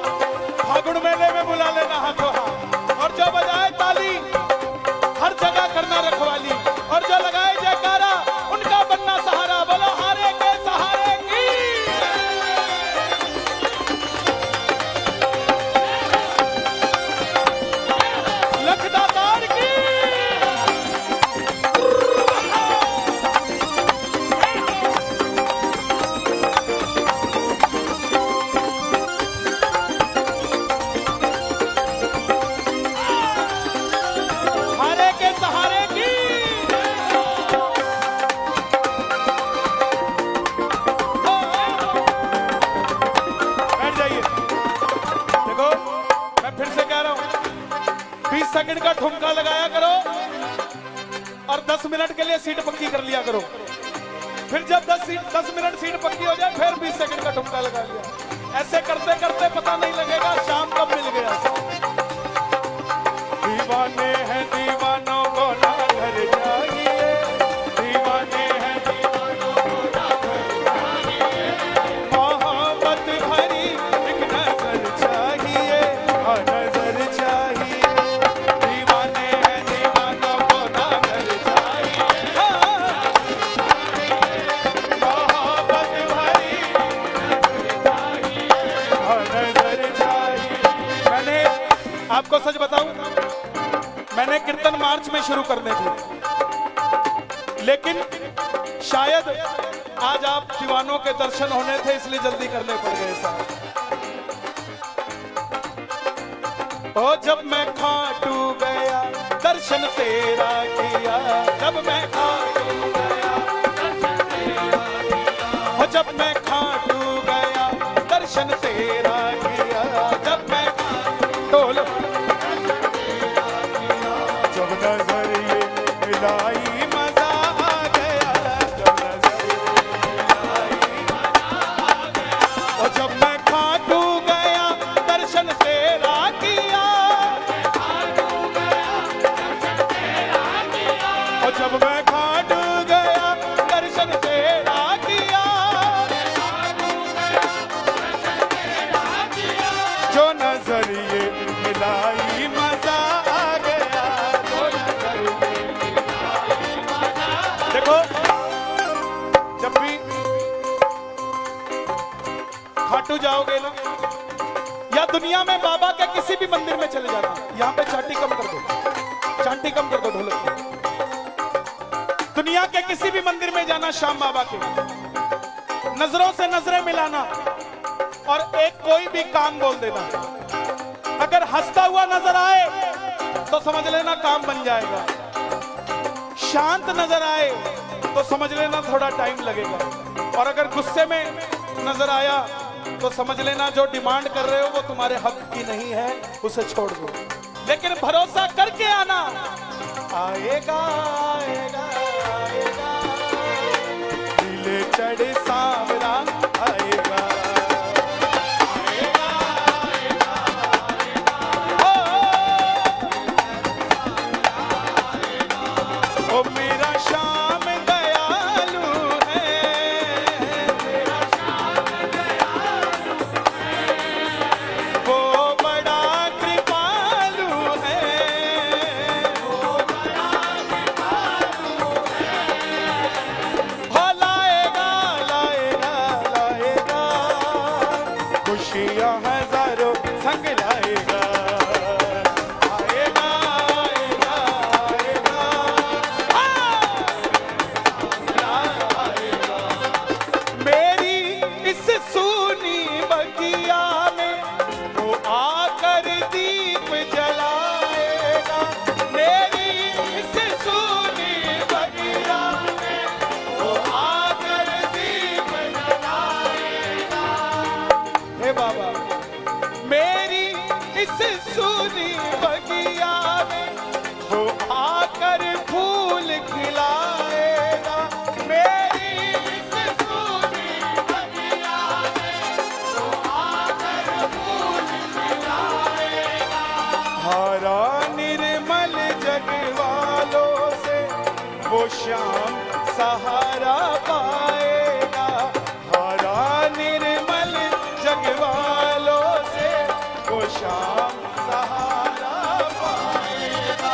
फागुन मेले में बुला लेना हाथों हाथ, और जो बजाए ताली, हर जगह करना रखवाली, और जो लगाए जयकारा उनका बनना सहारा। बोलो हारे के सहारे की, लखदातार की। हारे के सहारे की। बैठ जाइए। देखो, मैं फिर से कह रहा हूं, 20 सेकंड का ठुमका लगाया करो और 10 मिनट के लिए सीट पक्की कर लिया करो। फिर जब 10 मिनट सीट पक्की हो जाए फिर 20 सेकंड का ठुमका लगा लिया। ऐसे करते करते पता नहीं लगेगा शाम कब मिल गया। दीवाने हैं दीवानों को ना घर चाहिए, दीवाने हैं दीवानों को ना घर चाहिए, मोहब्बत भरी एक नजर चाहिए, हाँ नजर चाहिए। दीवाने हैं दीवानों को ना घर चाहिए, हाँ मोहब्बत भरी हाँ नजर चाहिए। मैंने आपको सच बताऊं, मैंने कीर्तन मार्च में शुरू करने थे, लेकिन शायद आज आप दीवानों के दर्शन होने थे इसलिए जल्दी करने पड़ गए साहब। ओ जब मैं खाटू गया दर्शन तेरा किया, जब मैं खाटू गया दर्शन तेरा किया, ओ जब मैं खाटू गया दर्शन तेरा किया, जब मैं ढोल जब नजर ये मिलाई मजा आ गया, जब नजर ये मिलाई मजा आ गया, और जब मैं खाटू गया दर्शन तेरा किया, और जब मैं खाटू गया दर्शन तेरा किया, जो नजर ये मिलाई मजा आ गया, जो नजर ये मिलाई मजा। देखो, जब भी खाटू जाओगे ना, या दुनिया में बाबा के किसी भी मंदिर में चले जाना, यहाँ पे चांटी कम कर दो, चांटी कम कर दो ढोलक की। दुनिया के किसी भी मंदिर में जाना, श्याम बाबा के, नजरों से नजरें मिलाना और एक कोई भी काम बोल देना। अगर हंसता हुआ नजर आए तो समझ लेना काम बन जाएगा, शांत नजर आए तो समझ लेना थोड़ा टाइम लगेगा, और अगर गुस्से में नजर आया तो समझ लेना जो डिमांड कर रहे हो वो तुम्हारे हक की नहीं है, उसे छोड़ दो। लेकिन भरोसा करके आना, आएगा आएगा आएगा, दिले चढ़े सांवरा आएगा, आएगा आएगा आएगा, ओ मेरा श्याम दयालु है, मेरा श्याम दयालु है, इस सूनी बगिया में वो आकर फूल खिलाएगा। मेरी इस सूनी बगिया में वो आकर फूल खिलाएगा। हरा निर्मल जग वालों से वो शाम सहारा पाएगा। हरा निर्मल जग वालों से वो शाम सहारा पाएगा।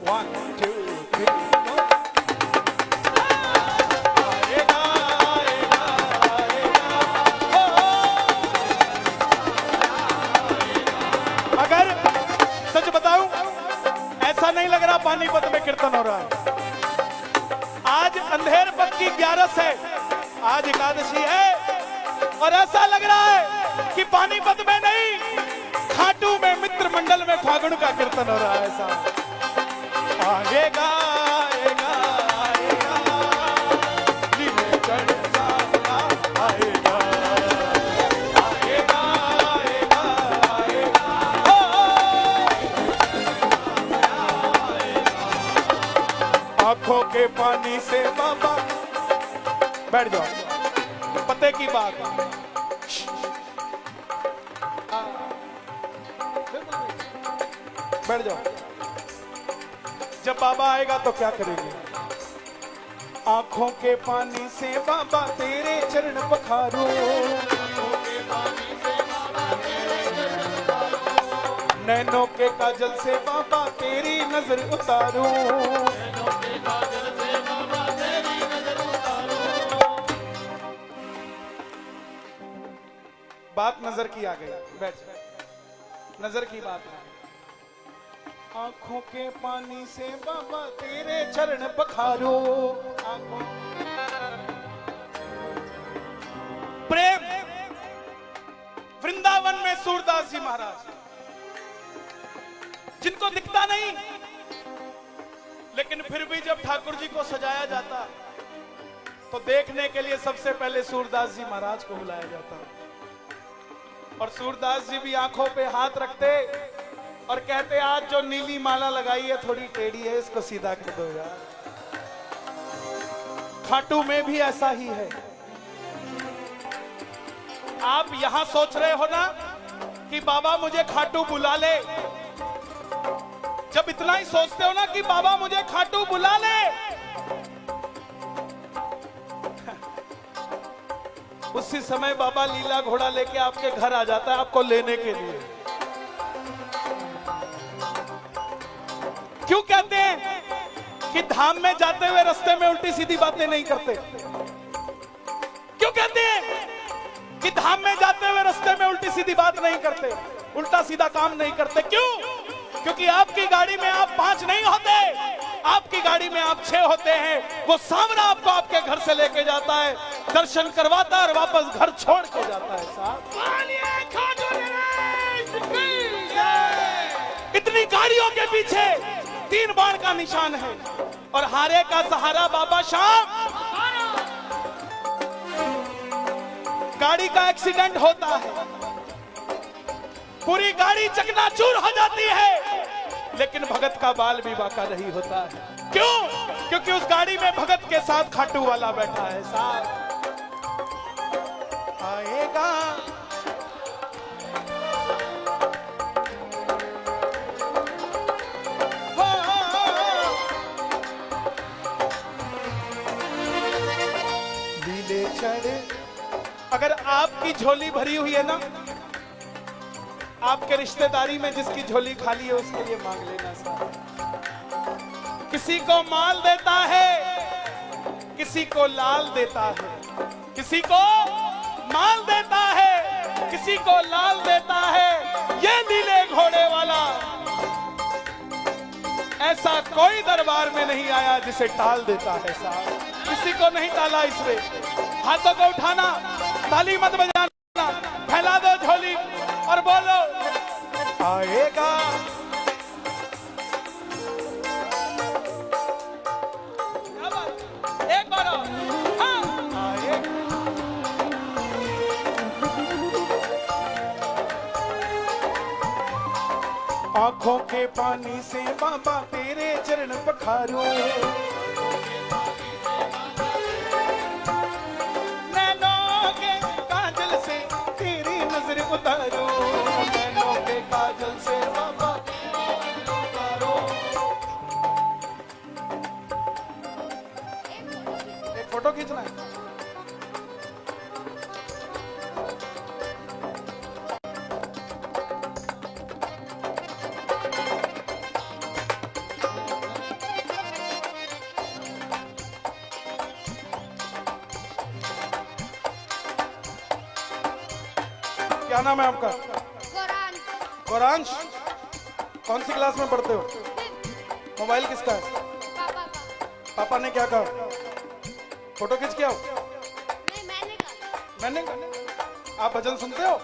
One, two, three, four. अगर सच बताऊं, ऐसा नहीं लग रहा पानीपत में कीर्तन हो रहा है। आज अंधेर पथ की 11 है, आज एकादशी है और ऐसा लग रहा है कि पानीपत में नहीं, खाटू में मित्र मंडल में फागुन का कीर्तन हो रहा है। ऐसा आएगा आएगा आएगा, नीले चढ़ साला आएगा आएगा आएगा आएगा। आंखों के पानी से बाबा, बैठ जाओ, पते की बात। बैठ जाओ। जब बाबा आएगा तो क्या करेंगे? आंखों के पानी से बाबा तेरे चरण पखारो, नैनों के काजल से बाबा तेरी नजर उतारो। बात नजर की आ गई, बैठ। नजर की बात है। आंखों के पानी से बाबा तेरे चरण पखारो। आंखों प्रेम। वृंदावन में सूरदास जी महाराज, जिनको दिखता नहीं, लेकिन फिर भी जब ठाकुर जी को सजाया जाता तो देखने के लिए सबसे पहले सूरदास जी महाराज को बुलाया जाता। और सूरदास जी भी आंखों पे हाथ रखते और कहते, आज जो नीली माला लगाई है थोड़ी टेढ़ी है, इसको सीधा कर दो यार। खाटू में भी ऐसा ही है। आप यहां सोच रहे हो ना कि बाबा मुझे खाटू बुला ले, जब इतना ही सोचते हो ना कि बाबा मुझे खाटू बुला ले, उसी समय बाबा लीला घोड़ा लेके आपके घर आ जाता है आपको लेने के लिए। क्यों कहते हैं कि धाम में जाते हुए रास्ते में उल्टी सीधी बातें नहीं करते? क्यों कहते हैं कि धाम में जाते हुए रास्ते में उल्टी सीधी बात नहीं करते, उल्टा सीधा काम नहीं करते? क्यों? क्योंकि आपकी गाड़ी में आप 5 नहीं होते, आपकी गाड़ी में आप 6 होते हैं। वो सामना आपको आपके घर से लेके जाता है, दर्शन करवाता है और वापस घर छोड़ के जाता है। साहब इतनी गाड़ियों के पीछे 3 बाण का निशान है और हारे का सहारा बाबा शाम। गाड़ी का एक्सीडेंट होता है, पूरी गाड़ी चकनाचूर हो जाती है, लेकिन भगत का बाल भी बाका नहीं होता है। क्यों? क्योंकि उस गाड़ी में भगत के साथ खाटू वाला बैठा है। साहब आएगा लीले चढ़े। अगर आपकी झोली भरी हुई है ना, आपके रिश्तेदारी में जिसकी झोली खाली है उसके लिए मांग लेना। साहब किसी को माल देता है, किसी को लाल देता है, किसी को माल देता है, किसी को लाल देता है। ये नीले घोड़े वाला ऐसा कोई दरबार में नहीं आया जिसे टाल देता है। साहब किसी को नहीं टाला। इसमें हाथों को उठाना, ताली मत बजाना, फैला दो झोली और बोलो आएगा आंखों के पानी से बाबा तेरे चरण पखारूं, नैनों के काजल से तेरी नजर उतारूं, नैनों के काजल से बाबा उतारूं। एक फोटो खींचना है। क्या नाम है आपका? गौरांश। कौन सी क्लास में पढ़ते हो? मोबाइल किसका है? पापा का। पापा ने क्या कहा? फोटो खींच के आओ। नहीं, मैंने मैंने आप भजन सुनते हो?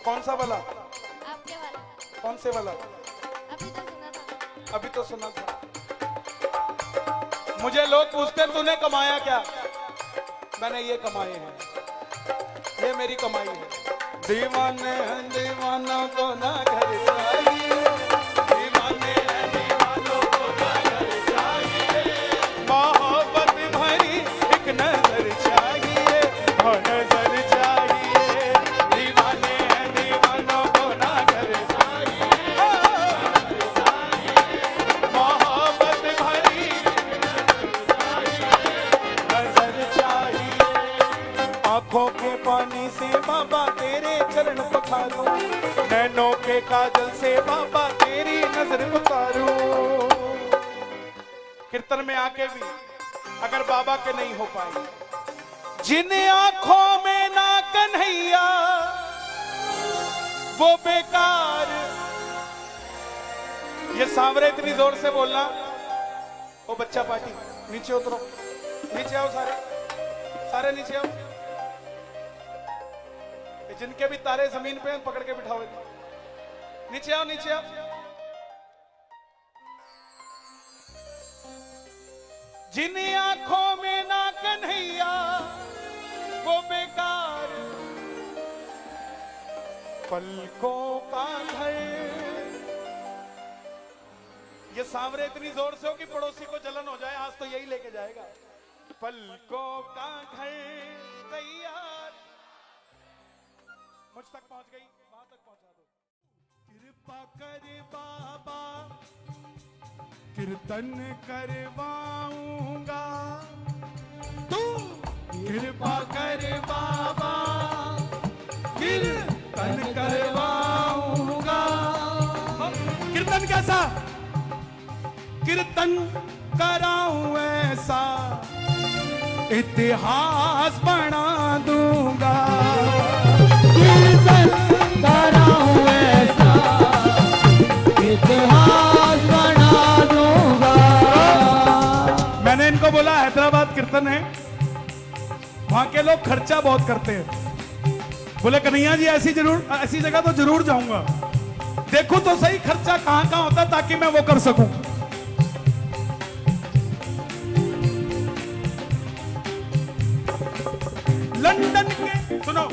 कौन सा वाला? आपके वाला। कौन से वाला? अभी तो सुना था। मुझे लोग पूछते तूने कमाया क्या? मैंने ये कमाए हैं, ये मेरी कमाई है। दीवाने हैं दीवानों को ना घर चाहिए, दीवाने हैं दीवानों को ना घर चाहिए, मोहब्बत भरी एक नजर चाहिए, वो नजर चाहिए। दीवाने हैं दीवानों को ना घर चाहिए, मोहब्बत भरी नजर चाहिए। आंखों के पानी से बाबा तेरे चरण पखारूं, नैनों के काजल से बाबा तेरी नजर उतारूं। कीर्तन में आके भी अगर बाबा के नहीं हो पाए, जिन आंखों में ना कन्हैया वो बेकार। ये सांवरे इतनी जोर से बोलना। ओ बच्चा पार्टी नीचे उतरो, नीचे आओ, सारे नीचे आओ। जिनके भी तारे जमीन पे पकड़ के बिठाओ, नीचे आओ, नीचे आओ। जिन आंखों में ना कन्हैया वो बेकार, पलकों का घर। ये सांवरे इतनी जोर से हो कि पड़ोसी को जलन हो जाए, आज तो यही लेके जाएगा। पलकों का घर तैयार, मुझ तक पहुंच गई, वहां तक पहुंचा दो। कृपा कर बाबा कीर्तन करवाऊंगा, तू कृपा कर बाबा कीर्तन करवाऊंगा। कीर्तन कैसा? कीर्तन कराऊं ऐसा इतिहास बना दूंगा, कीर्तन कराऊं ऐसा इतिहास बना दूंगा। मैंने इनको बोला हैदराबाद कीर्तन है, वहां के लोग खर्चा बहुत करते हैं। बोले कन्हैया जी ऐसी जगह तो जरूर जाऊंगा, देखो तो सही खर्चा कहां कहां होता ताकि मैं वो कर सकूं। लंदन के सुनो,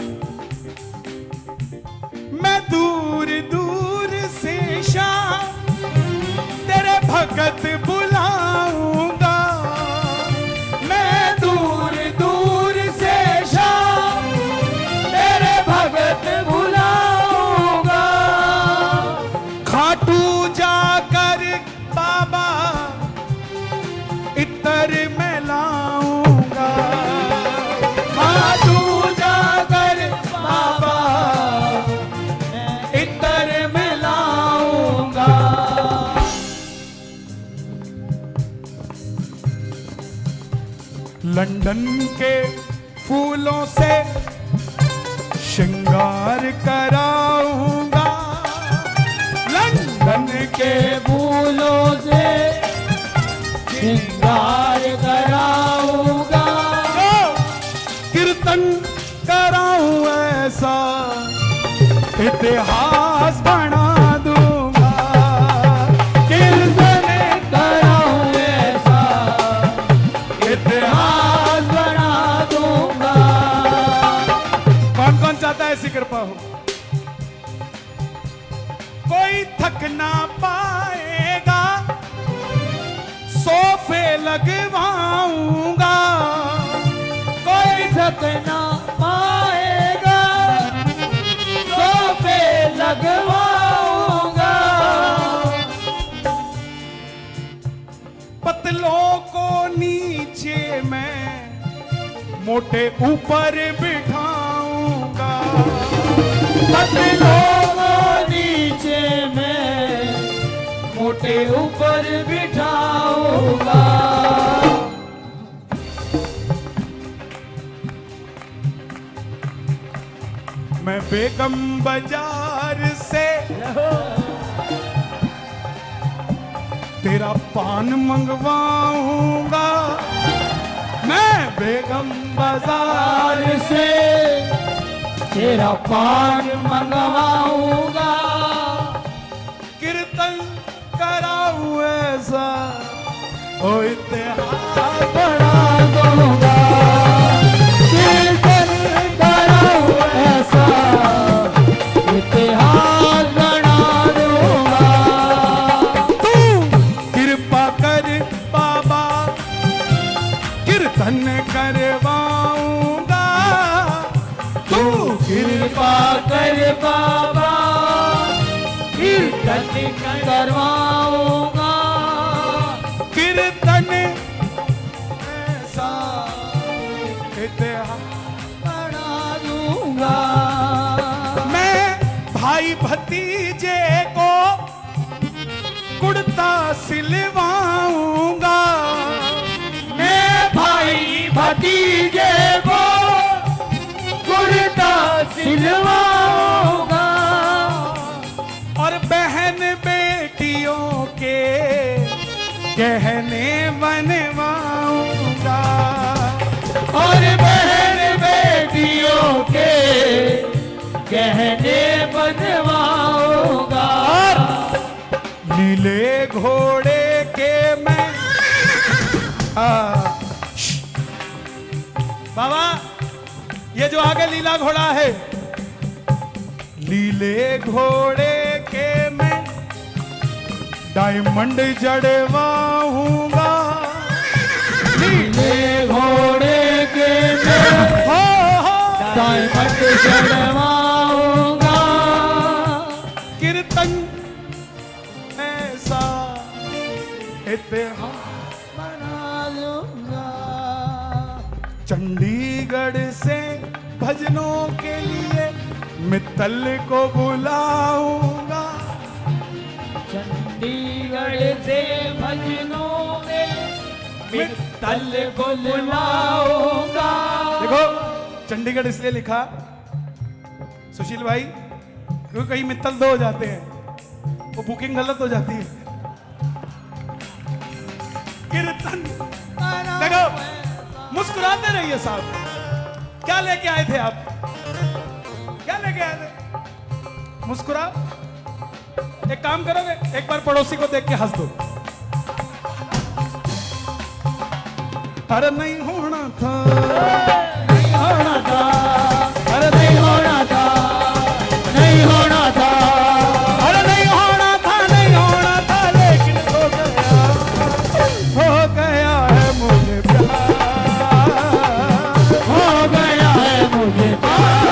मैं दूर दूर से शाम तेरे भगत बुलाऊंगा, मैं दूर दूर से शाम तेरे भगत बुलाऊंगा। खाटू जाकर बाबा इतर में लाऊंगा, खाटू जाकर बाबा इतर में लाऊंगा। लंदन के फूलों से श्रृंगार कराऊंगा, लंदन के फूलों से श्रृंगार कराऊंगा। कीर्तन कराऊं ऐसा इतिहास बना दूंगा, कीर्तन कराऊं ऐसा इतिहास बना दूंगा। कौन कौन चाहता है ऐसी कृपा हो? कोई थक ना पाएगा, सोफे लगवाऊंगा, कोई थक ना पाएगा, सोफे लगवाऊंगा, पतलों को नीचे मैं मोटे ऊपर बिठाऊंगा, पतलों को नीचे मैं मोटे ऊपर बिठाऊंगा। मैं बेगम बाजार से तेरा पान मंगवाऊंगा, मैं बेगम बाजार बाजार से तेरा पान मंगवाऊंगा, कीर्तन कराऊं ऐसा ओ इतिहास बना दूंगा, कीर्तन कराऊं ऐसा इतिहास बना दूंगा। तू कृपा कर बाबा, कीर्तन करवाऊंगा, तू कृपा कर बाबा, कीर्तन करवाऊंगा, कीर्तन ऐसा इतिहास बना दूंगा। मैं भाई भतीजे को कुर्ता सिलवाऊंगा, मैं भाई भतीजे को कुर्ता सिलवाऊंगा, और बहन बेटियों के गहने बनवाऊंगा, और बहन बेटियों के गहने बनवाऊंगा, नीले घोड़े के मैं बाबा ये जो आगे लीला घोड़ा है, नीले घोड़े के मैं डायमंड जड़वाऊंगा, नीले घोड़े के मैं डायमंड जड़वाऊंगा, कीर्तन ऐसा इतिहास बना दूंगा। चंडीगढ़ से भजनों के लिए मित्तल को बुलाऊंगा, चंडीगढ़ से भजनों में मित्तल को बुलाऊंगा। देखो चंडीगढ़ इसलिए लिखा सुशील भाई क्योंकि कहीं मित्तल दो हो जाते हैं, वो बुकिंग गलत हो जाती है। कीर्तन देखो मुस्कुराते रहिए साहब। क्या लेके आए थे आप? क्या लेके आए थे? मुस्कुरा। एक काम करोगे, एक बार पड़ोसी को देख के हंस दो। अरे नहीं होना था, नहीं होना था, अरे नहीं होना था, नहीं होना था, अरे नहीं होना था, नहीं होना था, लेकिन हो गया है मुझे प्यार, हो गया है मुझे प्यार,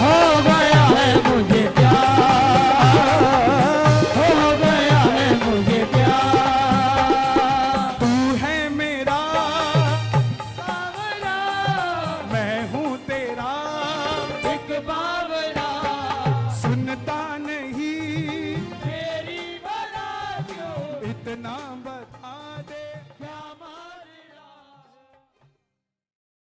हो गया है मुझे प्यार, हो गया है मुझे प्यार। तू है मेरा, बावरा, मैं हूँ तेरा, एक बावरा, सुनता नहीं मेरी बात क्यों इतना